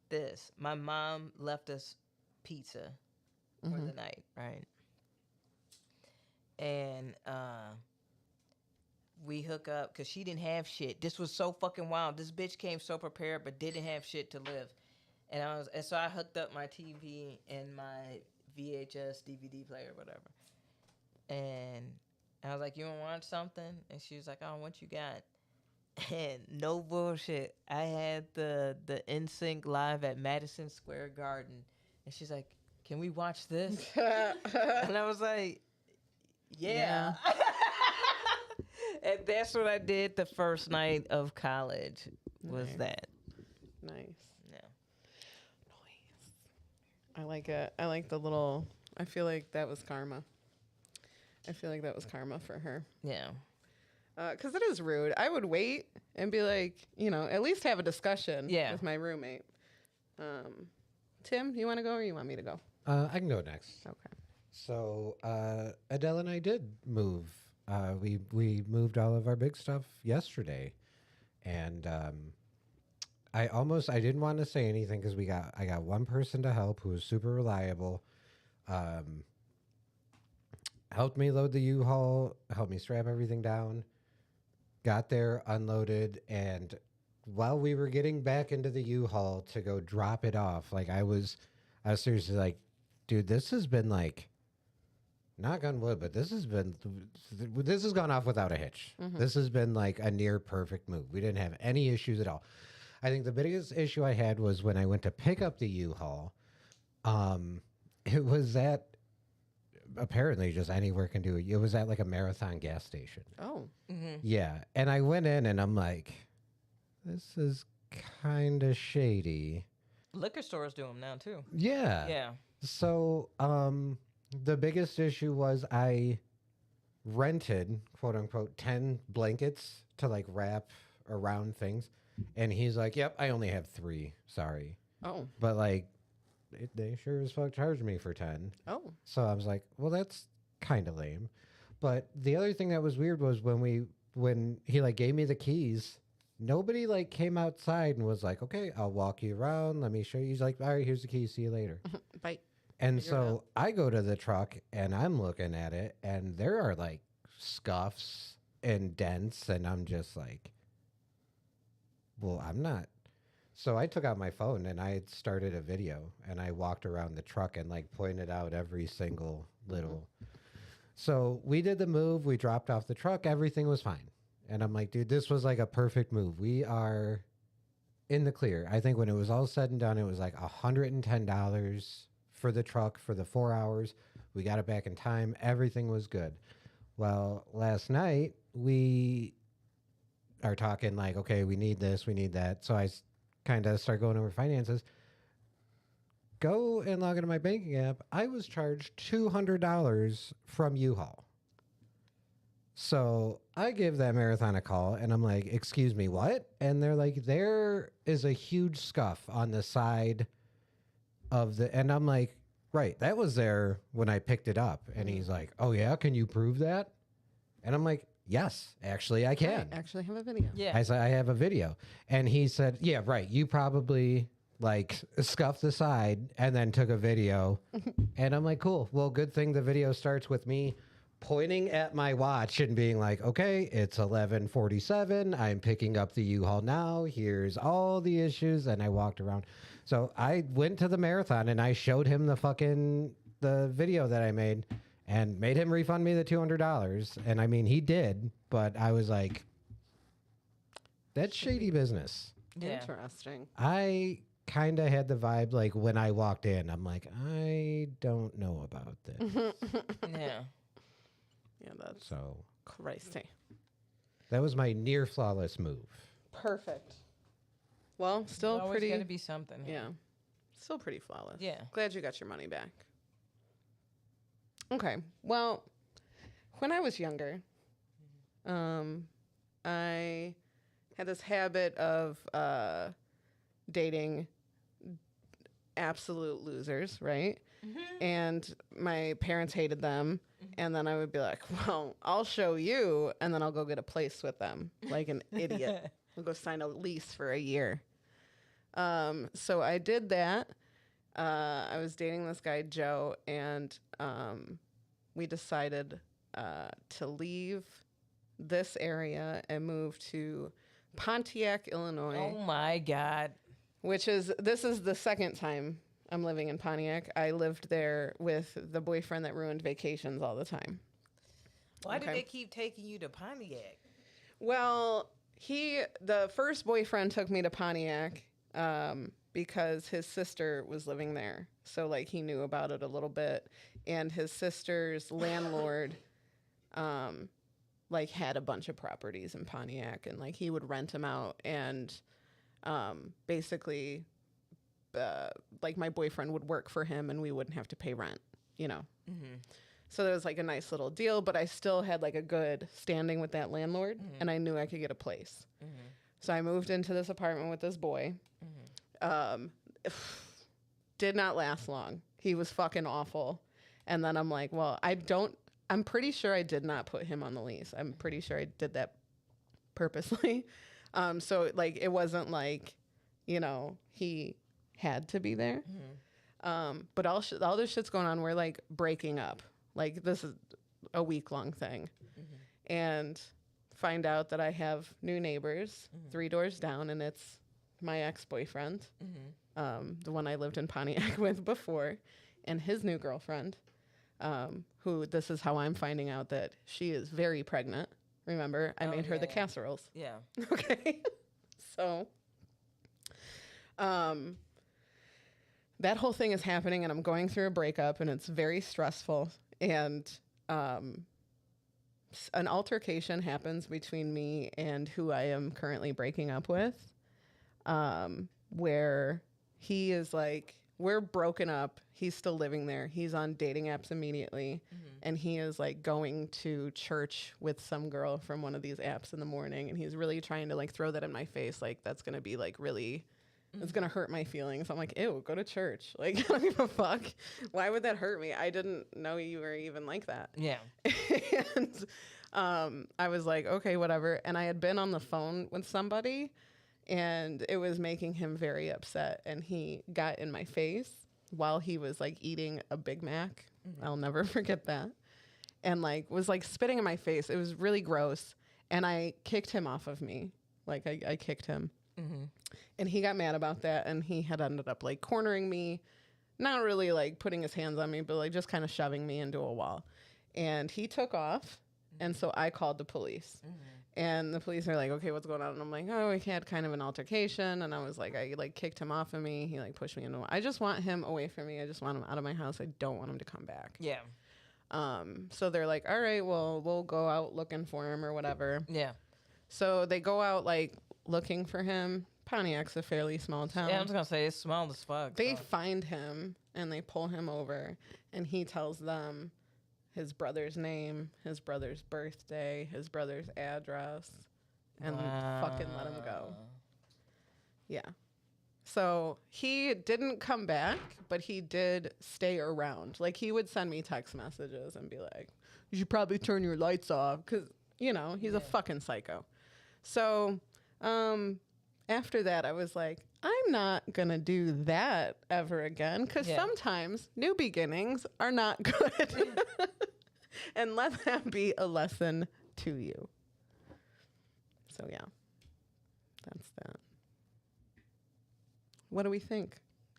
this. My mom left us pizza for the night, right? And we hook up because she didn't have shit. This was so fucking wild. This bitch came so prepared but didn't have shit to live. And so I hooked up my TV and my VHS DVD player, whatever. And I was like, you want to watch something? And she was like, oh, what you got? And no bullshit, I had the NSYNC live at Madison Square Garden. And she's like, can we watch this? And I was like, yeah. And that's what I did the first night of college was that. Nice. Yeah. Nice. I like it. I like the little, I feel like that was karma. I feel like that was karma for her. Yeah. Because it is rude. I would wait and be like, at least have a discussion with my roommate. Tim, you want to go or you want me to go? I can go next. Okay. So Adele and I did move We moved all of our big stuff yesterday, and I didn't want to say anything because I got one person to help who was super reliable. Helped me load the U-Haul, helped me strap everything down. Got there, unloaded, and while we were getting back into the U-Haul to go drop it off, like I was seriously like, dude, this has been like, knock on wood, but this has gone off without a hitch. This has been like a near perfect move. We didn't have any issues at all. I think the biggest issue I had was when I went to pick up the U-Haul. It was at, apparently just anywhere can do it. It was at like a Marathon gas station. Oh. Yeah. And I went in and I'm like, this is kind of shady. Liquor stores do them now too. Yeah. Yeah. So, the biggest issue was I rented, quote unquote, 10 blankets to like wrap around things. And he's like, yep, I only have 3. Sorry. Oh. But like, they sure as fuck charged me for 10. Oh. So I was like, well, that's kind of lame. But the other thing that was weird was when he like gave me the keys, nobody like came outside and was like, okay, I'll walk you around. Let me show you. He's like, all right, here's the keys. See you later. Bye. And so I go to the truck and I'm looking at it and there are like scuffs and dents. And I'm just like, well, I'm not. So I took out my phone and I had started a video and I walked around the truck and like pointed out every single little. So we did the move. We dropped off the truck. Everything was fine. And I'm like, dude, this was like a perfect move. We are in the clear. I think when it was all said and done, it was like $110 for the truck for the 4 hours. We got it back in time. Everything was good. Well, last night we are talking like, okay, we need this, we need that. So I kind of start going over finances. Go and log into my banking app. I was charged $200 from U-Haul. So I give that Marathon a call and I'm like, excuse me, what? And they're like, there is a huge scuff on the side of the, and I'm like, right, that was there when I picked it up. And he's like, oh yeah, can you prove that? And I'm like, yes, actually I can. I actually have a video. Yeah. I said, I have a video. And he said, yeah, right. You probably like scuffed the side and then took a video. And I'm like, cool. Well, good thing the video starts with me pointing at my watch and being like, okay, it's 11:47. I'm picking up the U-Haul now. Here's all the issues. And I walked around. So I went to the Marathon and I showed him the video that I made and made him refund me the $200. And I mean, he did, but I was like, that's shady business. Yeah. Interesting. I kind of had the vibe like when I walked in, I'm like, I don't know about this. Yeah. Yeah, that's So crazy. that was my near flawless move. Perfect. Well, still Always pretty. got to be something. Yeah. Still pretty flawless. Yeah. Glad you got your money back. Okay. Well, when I was younger, I had this habit of dating absolute losers, right? And my parents hated them. And then I would be like, well, I'll show you. And then I'll go get a place with them like an idiot. I'll go sign a lease for a year. So I did that. I was dating this guy, Joe, and we decided to leave this area and move to Pontiac, Illinois. Oh my God. This is the second time I'm living in Pontiac. I lived there with the boyfriend that ruined vacations all the time. Why do Okay. they keep taking you to Pontiac? Well, the first boyfriend took me to Pontiac because his sister was living there. So, like, he knew about it a little bit. And his sister's landlord, like, had a bunch of properties in Pontiac. And, like, he would rent them out. And basically, like, my boyfriend would work for him and we wouldn't have to pay rent, you know? Mm-hmm. So there was, like, a nice little deal. But I still had, like, a good standing with that landlord. And I knew I could get a place. Mm-hmm. So I moved into this apartment with this boy. Did not last long. He was fucking awful. And then I'm like, well, I don't I'm pretty sure I did not put him on the lease. I'm pretty sure I did that purposely. So like it wasn't like, you know, he had to be there. But all this shit's going on. We're like breaking up. Like this is a week-long thing. And find out that I have new neighbors 3 doors down, and it's my ex-boyfriend, the one I lived in Pontiac with before, and his new girlfriend, who this is how I'm finding out that she is very pregnant. Remember, I made her the casseroles. Yeah. Okay. So, that whole thing is happening, and I'm going through a breakup, and it's very stressful. And an altercation happens between me and who I am currently breaking up with, where he is like, we're broken up. He's still living there. He's on dating apps immediately. And he is like going to church with some girl from one of these apps in the morning. And he's really trying to like throw that in my face. Like, that's going to be like really, it's going to hurt my feelings. I'm like, ew, go to church. Like, I don't give a fuck. Why would that hurt me? I didn't know you were even like that. Yeah. And I was like, okay, whatever. And I had been on the phone with somebody, and it was making him very upset. And he got in my face while he was like eating a Big Mac. I'll never forget that. And like was like spitting in my face. It was really gross. And I kicked him off of me. Like I kicked him. And he got mad about that. And he had ended up like cornering me, not really like putting his hands on me, but like just kind of shoving me into a wall. And he took off. And so I called the police. And the police are like, okay, what's going on? And I'm like, oh, we had kind of an altercation. And I was like, I like kicked him off of me. He like pushed me into I just want him away from me. I just want him out of my house. I don't want him to come back. Yeah. So they're like, all right, well, we'll go out looking for him or whatever. Yeah. So they go out like looking for him. Pontiac's a fairly small town. Yeah, I was going to say it's small as fuck. They find him and they pull him over, and he tells them his brother's name, his brother's birthday, his brother's address, and fucking let him go. Yeah. So he didn't come back, but he did stay around. Like, he would send me text messages and be like, you should probably turn your lights off, because, you know, he's a fucking psycho. So after that, I was like, I'm not going to do that ever again, because sometimes new beginnings are not good. And let that be a lesson to you. So, yeah, that's that. What do we think,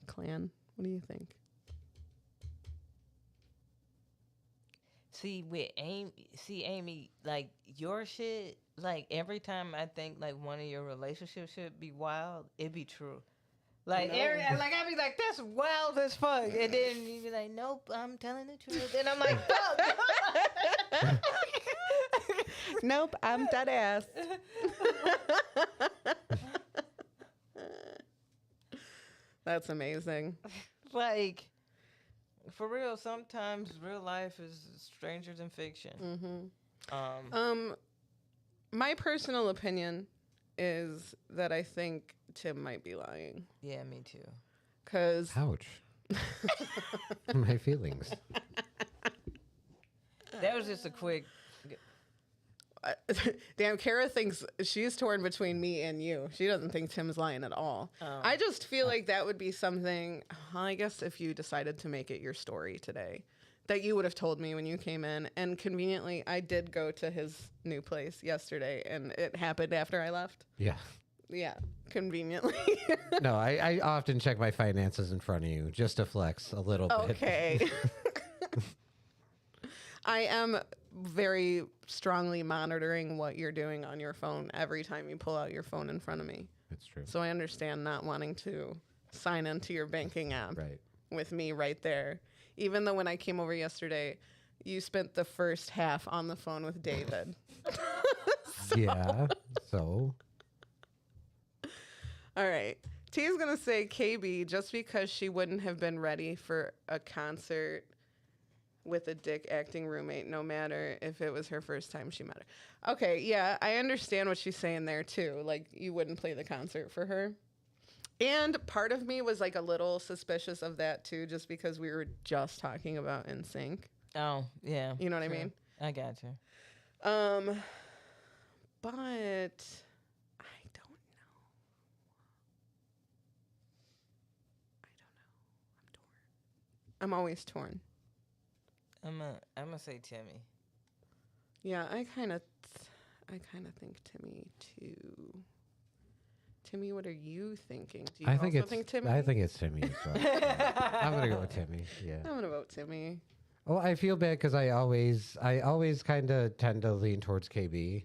clan? What do you think? See, with Aimee, like your shit, like every time I think like one of your relationships should be wild, it be true. Like I'd be like, that's wild as fuck. And then you'd be like, nope, I'm telling the truth. And I'm like, fuck. Nope, I'm dead ass. That's amazing. Like, for real, sometimes real life is stranger than fiction. My personal opinion is that I think Tim might be lying. Yeah, me too. 'Cause Ouch. My feelings. That was just a quick. damn, Kara thinks she's torn between me and you. She doesn't think Tim's lying at all. I just feel like that would be something, I guess, if you decided to make it your story today, that you would have told me when you came in. And conveniently, I did go to his new place yesterday, and it happened after I left. Yeah. Yeah, conveniently. No, I often check my finances in front of you just to flex a little bit. Okay. I am very strongly monitoring what you're doing on your phone every time you pull out your phone in front of me. It's true. So I understand not wanting to sign into your banking app with me right there. Even though when I came over yesterday, you spent the first half on the phone with David. Yeah, so. All right. T's going to say KB just because she wouldn't have been ready for a concert with a dick acting roommate, no matter if it was her first time she met her. Okay, yeah, I understand what she's saying there, too. Like, you wouldn't play the concert for her. And part of me was, like, a little suspicious of that, too, just because we were just talking about NSYNC. Oh, yeah. You know what I true. mean? I got you. But I don't know. I'm always torn. I'm gonna say Timmy. Yeah, I kind of think Timmy too. Timmy, what are you thinking? Do you I think also it's think Timmy? I think it's Timmy as well. Yeah. I'm gonna go with Timmy. Yeah. I'm gonna vote Timmy. Well, I feel bad because I always kind of tend to lean towards KB.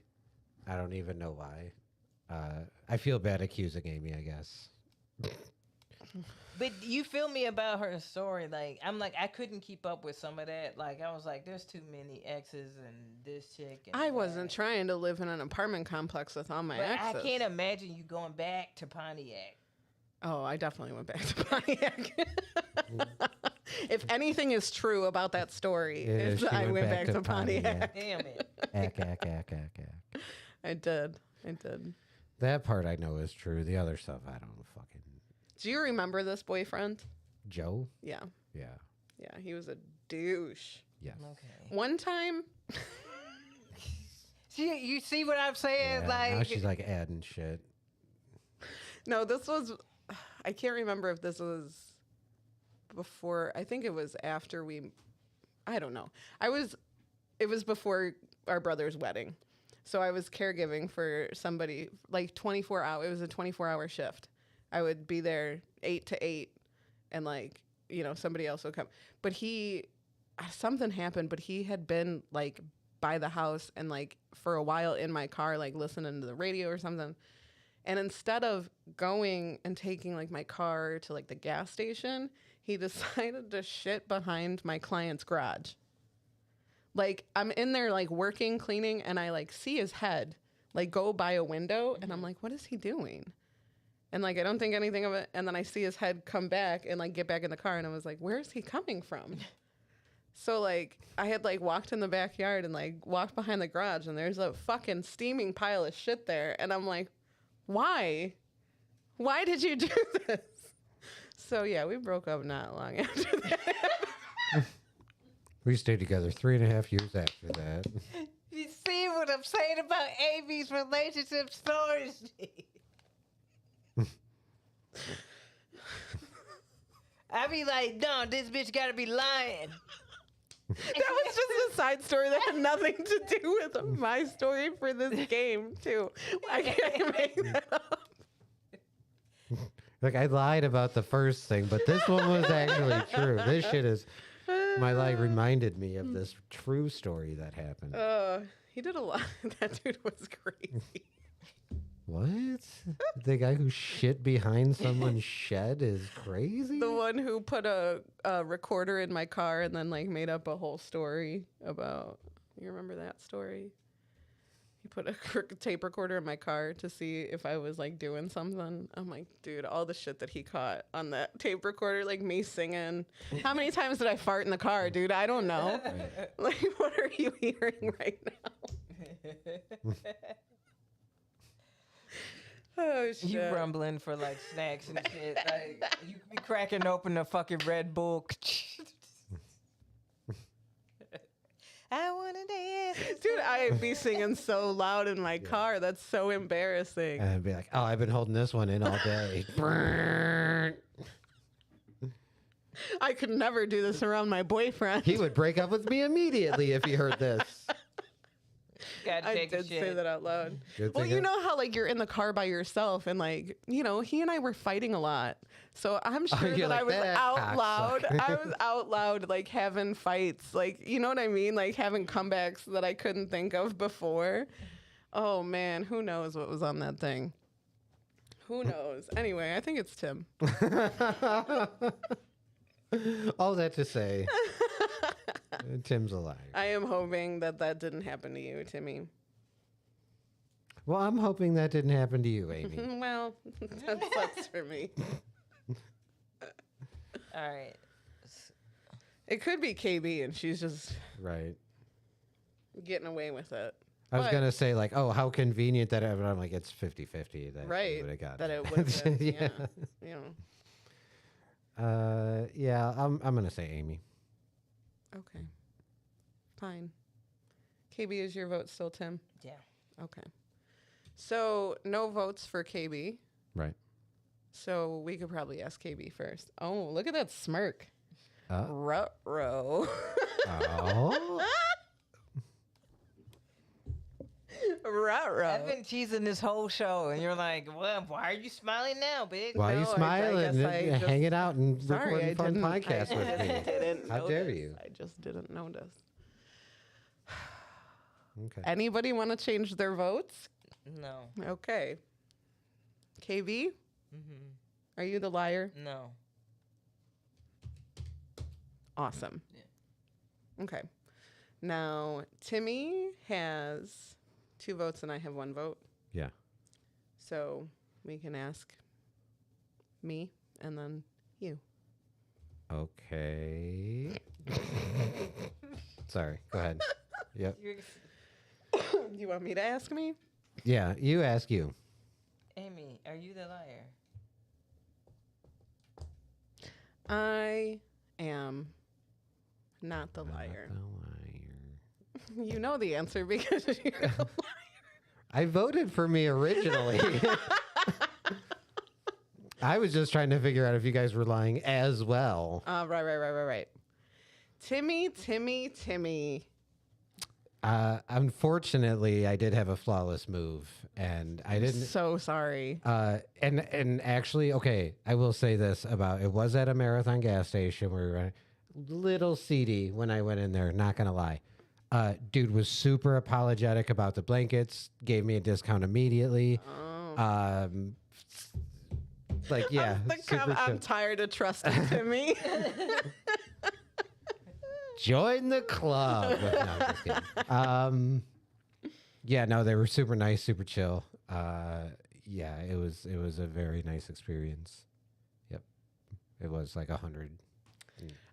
I don't even know why. I feel bad accusing Aimee, I guess. But you feel me about her story? Like I'm like I couldn't keep up with some of that. Like I was like, there's too many exes and this chick. And I wasn't trying to live in an apartment complex with all my But exes. I can't imagine you going back to Pontiac. Oh, I definitely went back to Pontiac. If anything is true about that story, it's I went back to Pontiac. Damn it. Ack. I did. That part I know is true. The other stuff I don't fucking. Do you remember this boyfriend? Joe? Yeah. Yeah. Yeah, he was a douche. Yes. Okay. One time, See, you see what I'm saying? Yeah, like now she's like adding shit. no, this was, I can't remember if this was before, I think it was after I don't know. It was before our brother's wedding. So I was caregiving for somebody like 24 hours. It was a 24-hour shift. I would be there 8 to 8 and like, somebody else would come. But something happened, but he had been like by the house and like for a while in my car, like listening to the radio or something. And instead of going and taking like my car to like the gas station, he decided to shit behind my client's garage. Like I'm in there like working, cleaning, and I like see his head like go by a window and I'm like, what is he doing? And like I don't think anything of it. And then I see his head come back and like get back in the car and I was like, where is he coming from? So like I had like walked in the backyard and like walked behind the garage and there's a fucking steaming pile of shit there. And I'm like, why? Why did you do this? So yeah, we broke up not long after that. We stayed together 3.5 years after that. you see what I'm saying about Aimee's relationship stories? I be like, no, this bitch gotta be lying. That was just a side story that had nothing to do with my story for this game, too. I can't make that up. Like I lied about the first thing, but this one was actually true. This shit is my life reminded me of this true story that happened. He did a lot. That dude was crazy. What? The guy who shit behind someone's shed is crazy? The one who put a recorder in my car and then like made up a whole story about. You remember that story? He put a tape recorder in my car to see if I was like doing something. I'm like, dude, all the shit that he caught on that tape recorder, like me singing. How many times did I fart in the car, dude? I don't know. Like, what are you hearing right now? Oh shit! You rumbling for like snacks and shit. Like you be cracking open a fucking Red Bull. I wanna dance, dude. I'd be singing so loud in my car. That's so embarrassing. And I'd be like, oh, I've been holding this one in all day. I could never do this around my boyfriend. He would break up with me immediately if he heard this. I did say that out loud. Good Well, thing you know how like you're in the car by yourself and like, he and I were fighting a lot. So I'm sure you're that I like, was "That out loud. cocksucker." I was out loud like having fights. Like, you know what I mean? Like having comebacks that I couldn't think of before. Oh man, who knows what was on that thing? Who knows? Anyway, I think it's Tim. All that to say, Tim's alive. I am hoping that didn't happen to you, Timmy. Well, I'm hoping that didn't happen to you, Aimee. Well, that sucks for me. All right. It could be KB and she's just Right. getting away with it. I was But- going to say, like, oh, how convenient that, but I'm like, it's 50-50 that right. you would have got. That it would have been. Yeah. Yeah. You know. Yeah, I'm going to say Aimee. Okay. Fine. KB, is your vote still Tim? Yeah. Okay. So no votes for KB. Right. So we could probably ask KB first. Oh, look at that smirk. Oh. Ruh-roh. Ruh-roh. I've been teasing this whole show, and you're like, well, why are you smiling now, bitch? Why are you No, I smiling guess I and just- hanging out and Sorry, recording I fun didn't- podcasts with me? didn't How dare notice. you? I just didn't notice. Okay. Anybody want to change their votes? No. Okay. KV, Mm-hmm. are you the liar? No. Awesome. Yeah. Okay. Now, Timmy has 2 votes and I have 1 vote. Yeah. So we can ask me and then you. Okay. Sorry. Go ahead. Yep. You want me to ask me? Yeah. You ask you. Aimee, are you the liar? I am not the I'm not liar. the liar. You know the answer because you're the liar. I voted for me originally. I was just trying to figure out if you guys were lying as well. Right. Timmy. Unfortunately, I did have a flawless move, and I didn't. So sorry. And actually, okay, I will say this about it was at a Marathon gas station where we were little seedy when I went in there. Not gonna lie, dude was super apologetic about the blankets. Gave me a discount immediately. Like yeah, super I'm chill. tired of trusting Timmy. Join the club. No, I'm just kidding. Yeah, no, they were super nice, super chill. Yeah, it was a very nice experience. Yep, it was like 100.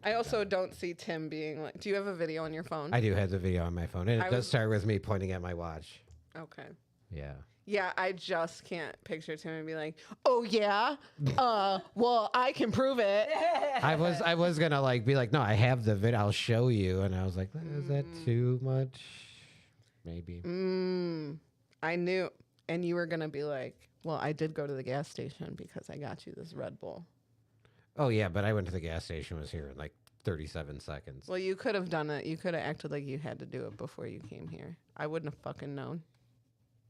I also don't see Tim being like. Do you have a video on your phone? I do have the video on my phone, and it does start with me pointing at my watch. Okay. Yeah. Yeah, I just can't picture Tim and be like, "Oh yeah, well I can prove it." I was gonna like be like, no, I have the video. I'll show you, and I was like, is that too much? Maybe. I knew, and you were gonna be like, "Well, I did go to the gas station because I got you this Red Bull." Oh yeah, but I went to the gas station. Was here in like 37 seconds. Well, you could have done it. You could have acted like you had to do it before you came here. I wouldn't have fucking known.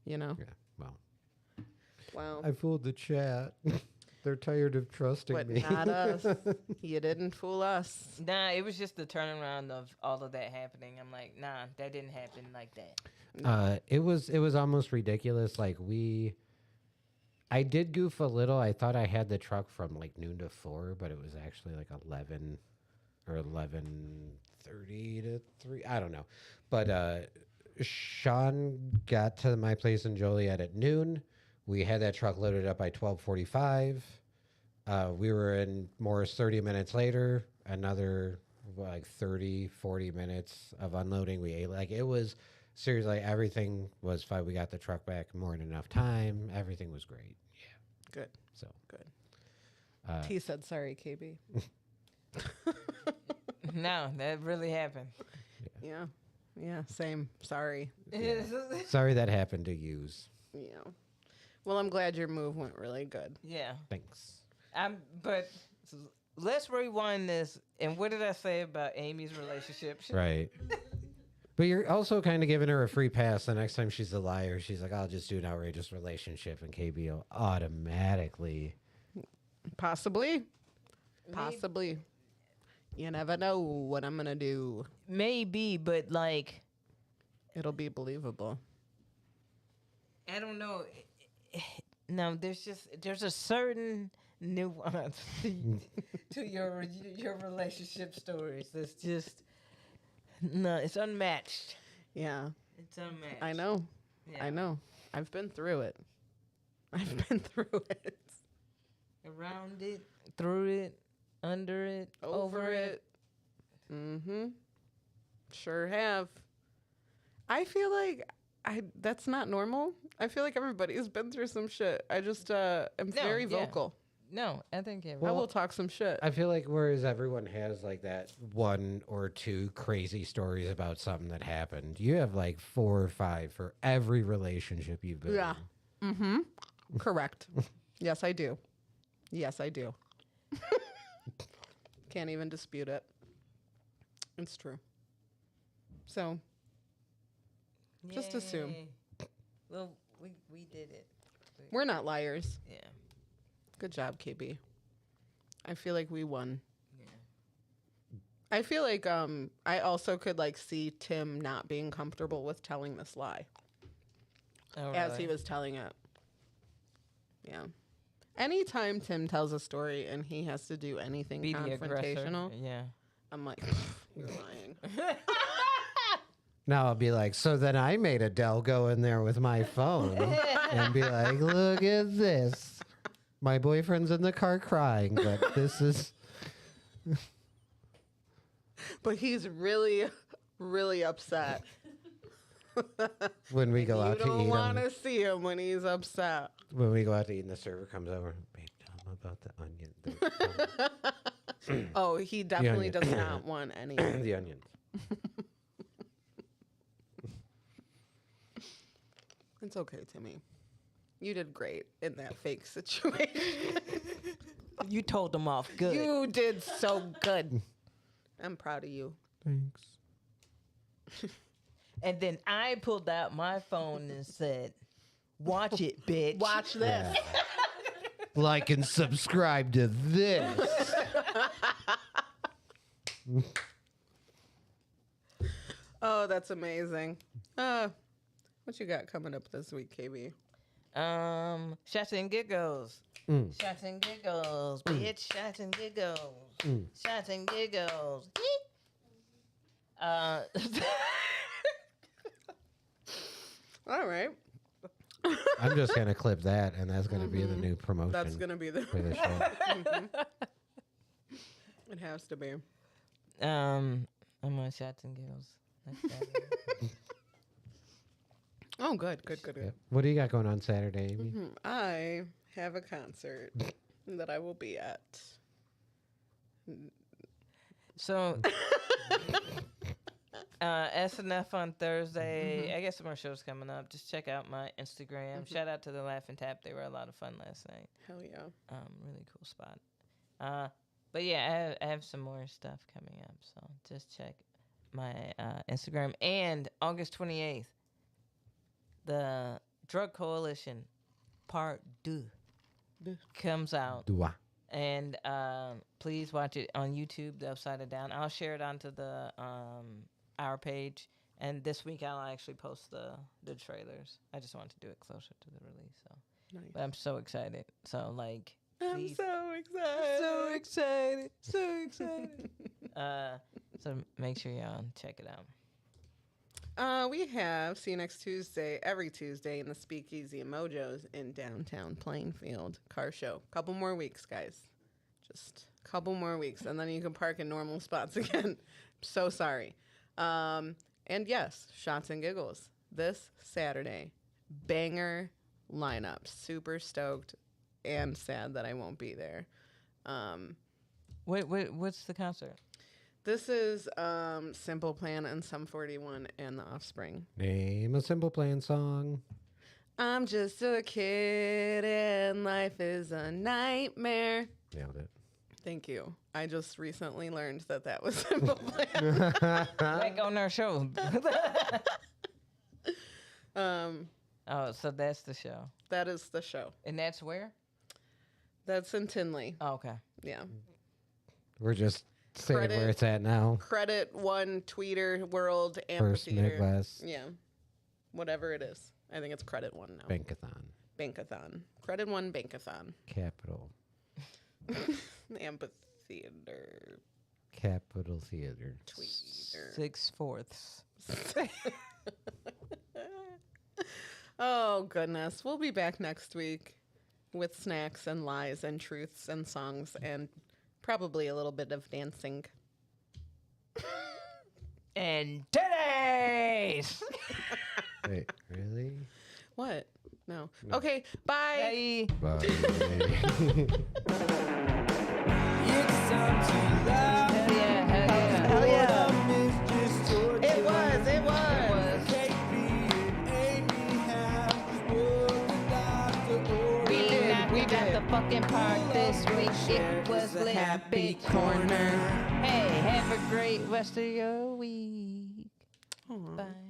You know? Yeah. Well. Wow. I fooled the chat. They're tired of trusting But me. not us. You didn't fool us. Nah, it was just the turnaround of all of that happening. I'm like, nah, that didn't happen like that. It was almost ridiculous. Like I did goof a little. I thought I had the truck from like noon to 4, but it was actually like 11 or 11:30 to 3. I don't know. But Sean got to my place in Joliet at noon. We had that truck loaded up by 12:45. We were in Morris 30 minutes later. Another like 30, 40 minutes of unloading. We ate like it was seriously everything was fine. We got the truck back more than enough time. Everything was great. Yeah. Good. So Good. T said sorry, KB. No, that really happened. Yeah. Yeah, same. Sorry. sorry that happened to use. Yeah. Well, I'm glad your move went really good. Yeah. Thanks. But let's rewind this. And what did I say about Amy's relationship? Right. But you're also kind of giving her a free pass. The next time she's a liar, she's like, I'll just do an outrageous relationship. And KB will automatically. Possibly. Possibly. You never know what I'm going to do. Maybe, but like, It'll be believable. I don't know. No, there's a certain nuance to your relationship stories. That's just no, it's unmatched. Yeah. It's unmatched. I know. Yeah. I know. I've been through it. Around it, through it, under it, over it. Mm-hmm. Sure have. I feel like that's not normal. I feel like everybody's been through some shit. I just am very vocal. No, I think it. I will talk some shit. I feel like whereas everyone has like that 1 or 2 crazy stories about something that happened, you have like 4 or 5 for every relationship you've been Yeah. Mm-hmm. Correct. Yes, I do. Yes, I do. Can't even dispute it. It's true. So, just assume. Yay. Well, we did it. We're not liars. Yeah. Good job, KB. I feel like we won. Yeah. I feel like I also could like see Tim not being comfortable with telling this lie Oh, as really? he was telling it. Yeah. Anytime Tim tells a story and he has to do anything Be the aggressor. confrontational, Yeah. I'm like, you're lying. Now I'll be like, so then I made Adele go in there with my phone and be like, look at this. My boyfriend's in the car crying, but this is... But he's really, really upset. When we go out You to don't eat, want to see him when he's upset. when we go out to eat and the server comes over, babe, tell him about the onion. Oh, he definitely onion. does not want any. The onions. It's okay, Timmy. You did great in that fake situation. You told them off good. You did so good. I'm proud of you. Thanks. And then I pulled out my phone and said, "Watch it, bitch." Watch this. Like and subscribe to this. Oh, that's amazing. What you got coming up this week, KB? Shots and giggles. Shots and giggles, bitch. Shots and giggles. Shots and giggles. All right. I'm just gonna clip that, and that's gonna be the new promotion. That's going to be the... for the show. It has to be. I'm on shots and giggles. That's Saturday. Oh, good, good, good, good. Yep. What do you got going on Saturday, Amy? I have a concert that I will be at. So, SNF on Thursday. I guess some more shows coming up. Just check out my Instagram. Shout out to the Laugh and Tap. They were a lot of fun last night. Hell yeah. Really cool spot. But yeah, I have some more stuff coming up. So just check my Instagram. And August 28th, the Drug Coalition Part 2 comes out. Dua. And please watch it on YouTube, The Upside of Down. I'll share it onto the our page. And this week I'll actually post the trailers. I just wanted to do it closer to the release. So, Nice. but I'm so excited. So like, I'm please, so excited. so excited. So make sure y'all check it out. We have See You Next Tuesday, every Tuesday in the Speakeasy and Mojos in downtown Plainfield. Car show. Couple more weeks, guys. Just a couple more weeks. And then you can park in normal spots again. So sorry. And yes, Shots and Giggles. This Saturday. Banger lineup. Super stoked and sad that I won't be there. What's the concert? This is Simple Plan and Sum 41 and The Offspring. Name a Simple Plan song. I'm just a kid and life is a nightmare. Nailed it. Thank you. I just recently learned that was Simple Plan. Back on our show. Oh, so that's the show. That is the show. And that's where? That's in Tinley. Oh, okay. Yeah. We're just saying Credit. where it's at now. Credit One Tweeter World First Amphitheater. Midwest Yeah. Whatever it is. I think it's Credit One now. Bankathon. Bankathon. Credit One Bankathon. Capital. Amphitheater. Capitol Theater. Tweeter. 6/4. Oh, goodness. We'll be back next week with snacks and lies and truths and songs and probably a little bit of dancing. And today's. Wait, really? What? No. Okay, bye. Bye. Bye. Hell yeah, hell yeah. Hell yeah. It was. We got the fucking park this week. It was lit. Happy corner. Hey, have a great rest of your week. Aw. Bye.